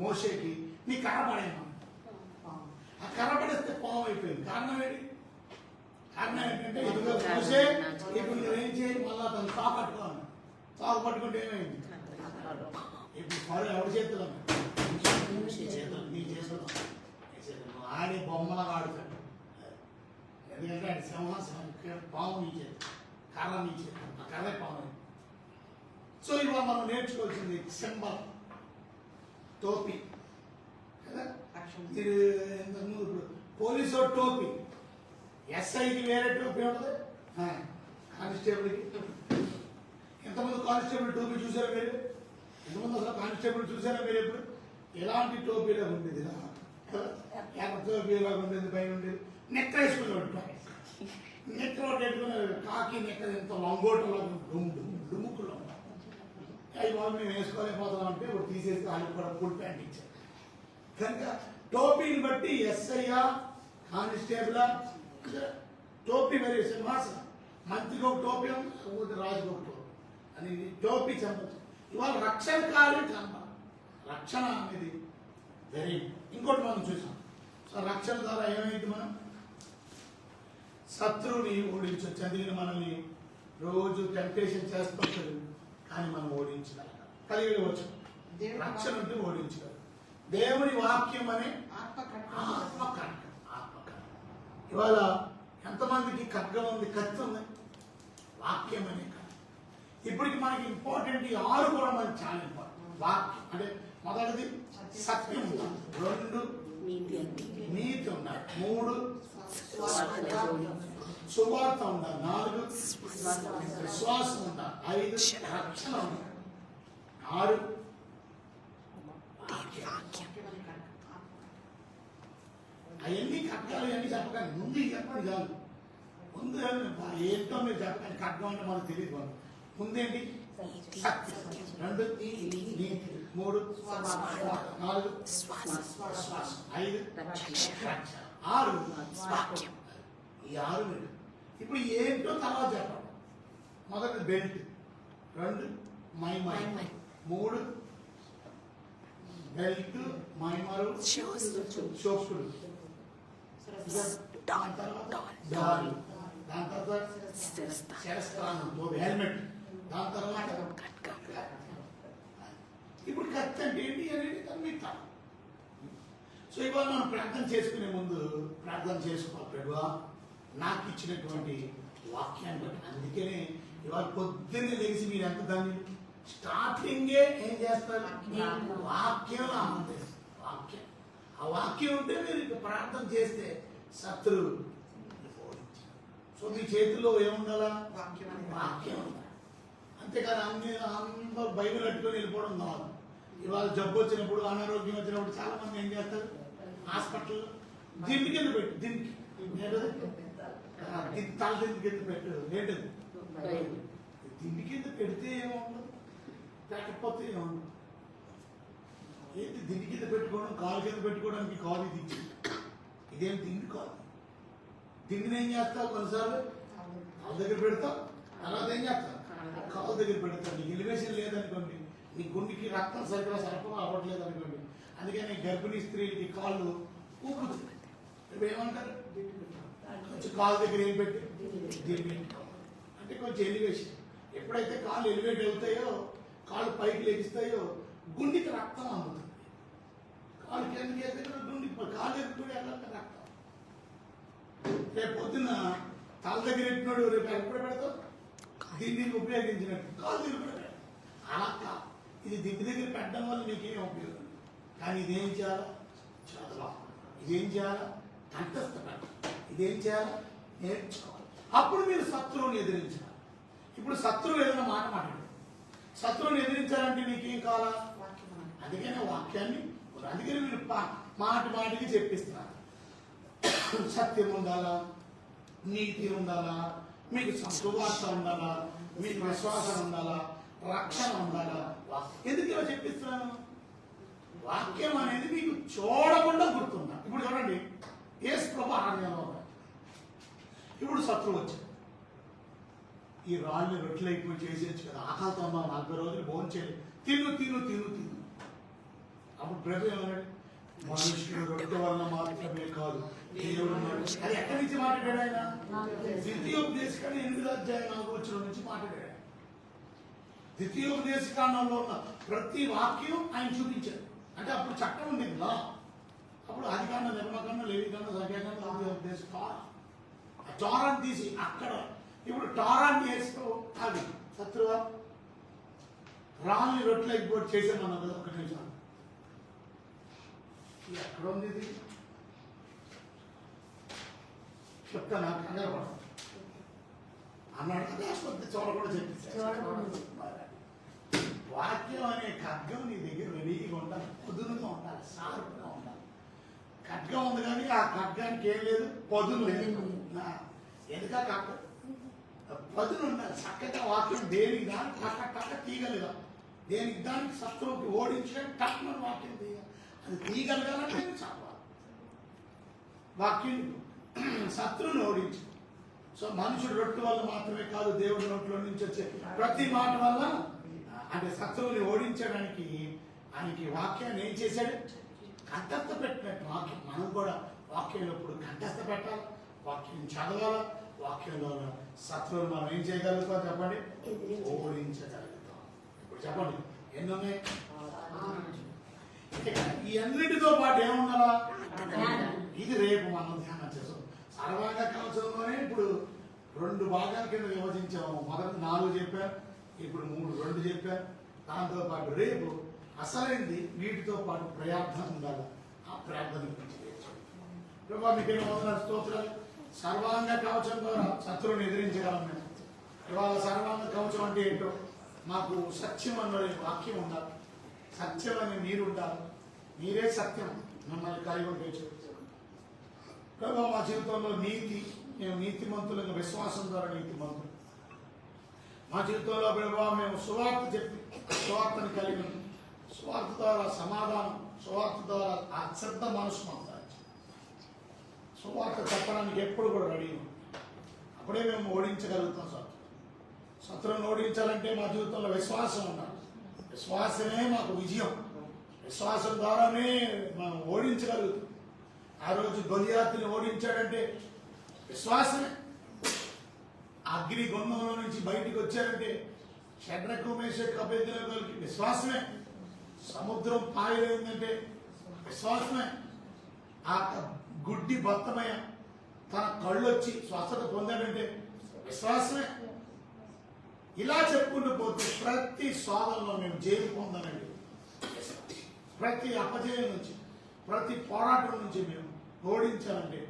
S1: మోషేకి నీ కర్రపడేమా, ఆ కర్రపడేస్తే పాము అయిపోయింది. కారణం ఏంటి? కారణం ఏంటంటే ఇదిగో మోషే, ఇప్పుడు నువ్వేం చేయాలి? మళ్ళా దాన్ని తాకట్టుకోవాలి. తాకు పట్టుకుంటే ఏమైంది? ఇప్పుడు ఫరో ఎవరి చేతులు? నీ చేతులు. ఆడే బొమ్మలాగా ఆడుతాడు. ఎందుకంటే ఆయన సింహాసనం, పాము నీ చేతి, కర్ర నీ చేతి, ఆ కర్రే పాము. సో ఇవాళ మనం నేర్చుకోవాల్సింది సింబల్, టోపీ కదా. మీరు ఇంతకుముందు పోలీసు టోపీ, ఎస్ఐకి వేరే టోపీ ఉంటుంది, కానిస్టేబుల్కి. ఎంతమంది కానిస్టేబుల్ టోపీ చూసారా మీరు? ఎంతమంది అసలు కానిస్టేబుల్ చూసారా మీరు? ఎప్పుడు ఎలాంటి టోపీలో ఉండేది? ఎర్ర టోపీలో ఉండేది, పైన ఉండేది. నెక్క వేసుకుని ఉంటాయి, నెక్క పెట్టుకుని కాకి నెక్క ఎంత లంగోటలో డుముక్కులో. అవి బాబు మేము వేసుకోలేకపోతున్నాం అంటే ఇప్పుడు తీసేసి వాళ్ళకి కూడా ఫుల్ ప్యాంట్ ఇచ్చారు. కనుక టోపీని బట్టి ఎస్ఐయా, కానిస్టేబులా, టోపీ మరి సింహాసనం. మంత్రికి ఒక టోపీ ఉంది, రాజుకి ఒక టోపీ అని టోపీ చెప్పచ్చు. ఇవాళ రక్షణ కార్యం కనబడ. రక్షణ అనేది వెరీ ఇంకోటి మనం చూసాం. సో రక్షణ ద్వారా ఏమైంది? మనం శత్రువుని ఓడించవచ్చు. అందుకని మనల్ని రోజు టెంప్టేషన్ చేస్తుంటారు, కానీ మనం ఓడించగలం. 17 వచనం, రక్షణ ఉంటే ఓడించగలం. దేవుని వాక్యం అనే ఆత్మకర్గం. ఇవాళ ఎంతమందికి ఖడ్గం ఉంది, కత్తి ఉంది? వాక్యం అనే ఖడ్గం. ఇప్పటికి మనకి ఇంపార్టెంట్ ఈ 6 కూడా మనకి చాలా ఇంపార్టెంట్. వాక్యం అంటే మొదటిది సత్యం ఉండాలి, 2 నీతి ఉండాలి, 3 సువార్త ఉండాలి, 4 విశ్వాసం ఉండాలి, 5 రక్షణ ఉండాలి, 6 అవన్నీ ఖడ్గాలు ఇవన్నీ చెప్పకండి. ముందు చెప్పండి చాలు. ముందు ఏంటో మీరు చెప్పండి. ఖడ్గం అంటే మనకు తెలియదు. ముందేంటి? సత్యం, 2 నీతి, 3 4 విశ్వాసం, 5 రక్షణ, 6 వాక్యం. ఈ 6 మీరు ఇప్పుడు ఏంటో తర్వాత చెప్పండి. మొదటి బెల్ట్, 2 మైమై, 3 బెల్ట్, మైమరు, చోకుడు, డాలు, దాని తర్వాత శిరస్త్రాణం హెల్మెట్, దాని తర్వాత ఇప్పుడు కత్తి అంటే ఏంటి అనేది మిగతా. సో ఇవాళ మనం ప్రార్థన చేసుకునే ముందు ప్రార్థన చేసుకోవాలి. ప్రభువా నాకు ఇచ్చినటువంటి వాక్యాన్ని బట్టి, అందుకనే ఇవాళ పొద్దున్నే లేచి మీరు ఎంత దాన్ని స్టార్టింగే ఏం చేస్తారు? వాక్యం ఆనందిస్తారు. వాక్యం, ఆ వాక్యం ఉంటే మీరు ఇక ప్రార్థన చేస్తే శత్రువు. సో మీ చేతిలో ఏముండాలా? వాక్యం ఉండాలి. అంతేకాని అందరూ బైబిల్ కట్టుకొని వెళ్ళిపోవడం కావాలి. ఇవాళ జబ్బు వచ్చినప్పుడు, అనారోగ్యం వచ్చినప్పుడు చాలా మంది ఏం చేస్తారు? హాస్పిటల్ దిండి కింద పెట్టు, దిండి తల దిండి కింద పెట్టు. ఏంటది? దిండి కింద పెడితే ఏముండదు, పెట్టకపోతే ఏముండదు. ఏంటి దిండి కింద పెట్టుకోవడం? కాలు కింద పెట్టుకోవడానికి కాలు ఇది ఇచ్చింది. ఇదేం దిండి కాదు. దిండిని ఏం చేస్తావు? కొన్నిసార్లు కాలు దగ్గర పెడతావు, తర్వాత ఏం చేస్తావు? కాలు దగ్గర పెడతావు. నీకు ఎలివేషన్ లేదనుకోండి, నీ గుండెకి రక్తం సరిగ్గా సరఫరా అవ్వట్లేదు అనుకోండి, అందుకని గర్భిణీ స్త్రీలకి కాళ్ళు ఊపుతుంది. ఇప్పుడు ఏమంటారు? కొంచెం కాలు దగ్గర ఏం పెట్టి దిండి అంటే కొంచెం ఎలివేషన్. ఎప్పుడైతే కాళ్ళు ఎలివేట్ అవుతాయో, కాళ్ళు పైకి లెగిస్తాయో, గుండెకి రక్తం అందుతుంది. కాళ్ళు కిందకి వేస్తే గుండెకి కాలు ఎదుగుతుంది రక్తం. రేపు పొద్దున్న తల దగ్గర పెట్టినాడు, రేపు ఎప్పుడు పెడతావు? దీన్ని ఉపయోగించినట్టు కాలు దగ్గర పెడతాడు. అలా కాదు, ఇది దిండి దగ్గర పెట్టడం వల్ల నీకేం ఉపయోగం. కానీ ఇదేం చేయాలా? చదవాలి. ఇదేం చేయాలా? కంఠస్థ పెట్టాలి. ఇదేం చేయాలా? నేర్చుకోవాలి. అప్పుడు మీరు శత్రువుని ఎదిరించాలి. ఇప్పుడు శత్రువు ఏదైనా మాట మాట్లాడు. శత్రువుని ఎదిరించాలంటే నీకేం కావాలా? అందుకనే వాక్యాన్ని, అందుకని మీరు మాటి మాటికి చెప్పిస్తున్నారు. సత్యం ఉండాలా, నీతి ఉండాలా, మీకు సువార్త ఉండాలా, మీకు విశ్వాసం ఉండాలా, రక్షణ ఉండాలా. ఎందుకు ఇలా చెప్పిస్తున్నాను? వాక్యం అనేది మీకు చూడకుండా గుర్తుందా. ఇప్పుడు చూడండి, యేసు ప్రభు ఆజ్ఞలో ఇప్పుడు శత్రువు వచ్చాడు. ఈ రాళ్ళు రొట్టెలు అయిపోయి చేసేచ్చు కదా, ఆకలితో ఉన్నాం, 40 రోజులు భోజనం చేయలేదు, తిను తిను తిను తిను. అప్పుడు ప్రభు ఏమన్నాడు? మనుషులు రొట్టె వల్ల మాత్రమే కాదు, దేవుడు. అది ఎక్కడి నుంచి మాట్లాడాడు ఆయన? ద్వితీయోపదేశకాండం 8వ అధ్యాయం 4వ వచనం నుంచి మాట్లాడాడు. ద్వితీయోపదేశకాండంలో ఉన్న ప్రతి వాక్యం ఆయన చూపించాడు. అంటే అప్పుడు చట్టం ఉంది కదా, అప్పుడు ఆదికాండం, నిర్మకాండం, లేవికాండం, సంఖ్యాకాండం, ద్వితీయోపదేశ టోరాన్ని తీసి అక్కడ ఇప్పుడు టోరాన్ని వేస్తూ అది శత్రువా రాళ్ళని రొట్టెలు ఎగ్బోర్డ్ చేసామన్నాం కదా. ఒక నిమిషం, ఎక్కడ ఉంది ఇది? చెప్తా, నాకు కంగారు పడతాను అన్నాడు కదా. చోట కూడా చెప్పేసి వాక్యం అనే ఖడ్గం నీ దగ్గర రెడీగా ఉండాలి, పొదునుగా ఉండాలి, సార్పుగా ఉండాలి. ఖడ్గం ఉంది కానీ ఆ ఖడ్గానికి ఏం లేదు, పదును లేదు. ఎందుక పదును ఉండాలి చక్కగా. వాక్యం దేనికి దానికి టక్క టక్క తీయగలిగా, దేనికి దానికి శత్రువుకి ఓడించడానికి టక్కున వాక్యం తీయాలి. అది తీయగలగాలంటే చదవాలి వాక్యం, శత్రువుని ఓడించు. సో మనుషుడు రొట్టె వల్ల మాత్రమే కాదు, దేవుడి నోట్లో నుంచి వచ్చే ప్రతి మాట వల్ల. అంటే శత్రువుని ఓడించడానికి ఆయనకి వాక్యాన్ని ఏం చేశాడు? కంఠస్థ పెట్టినట్టు వాక్యం. మనం కూడా వాక్యంలో ఇప్పుడు కంఠస్థ పెట్టాలి, వాక్యం చదవాలా. వాక్యంలో శత్రువులు మనం ఏం చేయగలుగుతాం చెప్పండి? ఓడించగలుగుతాం. ఇప్పుడు చెప్పండి ఎన్ని ఉన్నాయి? ఈ అన్నిటితో పాటు ఏముండాలా? ఇది రేపు మనం ధ్యానం చేస్తాం. సర్వాంగ కవచంలోనే ఇప్పుడు 2 భాగాల కింద విభజించాము. మొదటి 4 చెప్పారు, ఇప్పుడు 3, 2 చెప్పారు. దాంతో పాటు రేపు అసలైంది వీటితో పాటు ప్రార్థన ఉండాలి. ఆ ప్రార్థన గురించి ప్రభావ మీకు వందనాలు, స్తోత్రాలు. సర్వాంగ కవచం ద్వారా శత్రువుని ఎదిరించగలం మేము. ఇవాళ సర్వాంగ కవచం అంటే ఏంటో, మాకు సత్యం అనే వాక్యం ఉండాలి, సత్యం అనే మీరు ఉండాలి. మీరే సత్యం, మిమ్మల్ని కలిగి ఉంటే ప్రభావ మా జీవితంలో నీతి, మేము నీతిమంతులుగా విశ్వాసం ద్వారా నీతిమంతులు. మా జీవితంలో ప్రభావ మేము సువార్త చెప్పి సువార్తను కలిగి ఉంటాం. సువార్త ద్వారా సమాధానం, సువార్త ద్వారా అశ్రద్ధ మనసు మాకు. సువార్త చెప్పడానికి ఎప్పుడు కూడా రెడీ ఉంటాం. అప్పుడే మేము ఓడించగలుగుతాం శత్రువు. శత్రువును ఓడించాలంటే మా జీవితంలో విశ్వాసం ఉండాలి. విశ్వాసమే మాకు విజయం. విశ్వాసం ద్వారానే మనం ఓడించగలుగుతాం. ఆ రోజు గొలియాతుని ఓడించాడంటే విశ్వాసమే. అగ్ని గుండంలో నుంచి బయటికి వచ్చారంటే షడ్రకు మేషకు అబేద్నెగోలకి విశ్వాసమే. సముద్రం పాయలేదంటే విశ్వాసమే. ఆ గుడ్డి బత్తమయ్య తన కళ్ళు వచ్చి స్వస్థత పొందాడంటే విశ్వాసమే. ఇలా చెప్పుకుంటూ పోతే ప్రతి శోధనలో మేము జైలు పొందానండి. ప్రతి అపజయం నుంచి, ప్రతి పోరాటం నుంచి మేము ఓడించాలంటే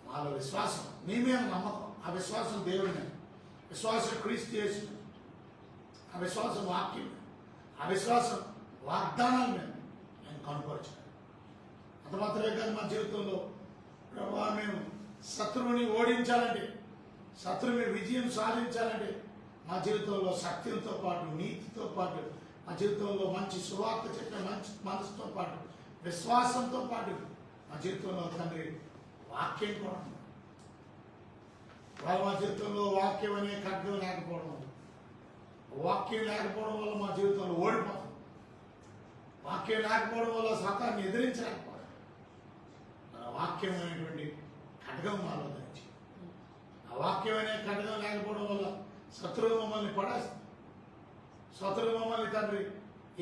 S1: వాళ్ళ విశ్వాసం, నీ మీద నమ్మకం. ఆ విశ్వాసం దేవుడి మీద, విశ్వాసం క్రీస్తు యేసు, ఆ విశ్వాసం వాక్యం, ఆ విశ్వాసం వాగ్దానాల మీద నేను కనుపరచాను. అంత మాత్రమే కాదు, మా జీవితంలో ప్రభావ మేము శత్రువుని ఓడించాలంటే, శత్రువు మీద విజయం సాధించాలంటే మా జీవితంలో సత్యంతో పాటు, నీతితో పాటు, మా జీవితంలో మంచి సువార్త చెప్పే మంచి మనసుతో పాటు, విశ్వాసంతో పాటు మా జీవితంలో తండ్రి వాక్యం కూడా ఉంది. మా జీవితంలో వాక్యం అనే ఖడ్గం లేకపోవడం, వాక్యం లేకపోవడం వల్ల మా జీవితంలో ఓడిపోతాం. వాక్యం లేకపోవడం వల్ల సతాన్ని ఎదిరించలేకపోవడం. వాక్యం అనేటువంటి ఖడ్గం మాలో ధరించి, ఆ వాక్యం అనే ఖడ్గం లేకపోవడం వల్ల శత్రువు మమ్మల్ని పడేస్తుంది. శత్రువు మమ్మల్ని తండ్రి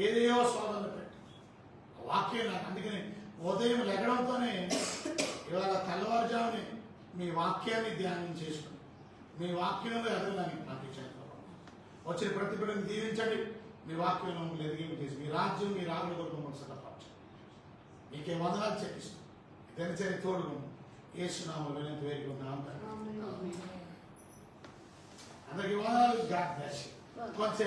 S1: ఏదేవో శోధనలు పెట్టి, వాక్యం నాకు అందుకని ఉదయం లెగడంతోనే ఇవాళ తెల్లవారుజాముని మీ వాక్యాన్ని ధ్యానం చేసుకుని మీ వాక్యంలో ఎదగడానికి నాకు చేస్తాను. వచ్చిన ప్రతి బిడ్డని దీవించండి. మీ వాక్యంలో మమ్మల్ని ఎదిగింపు చేసి మీ రాజ్యం, మీ రాజుల కొరకు మమ్మల్ని సిద్ధపరచండి. మీకే వందనాలు చెల్లిస్తాం. దినచర్య తోడుగా యేసునామములో వినంత వేడుకుంటున్నాం. అందరికీ వందనాలు. God bless you. కొంచెం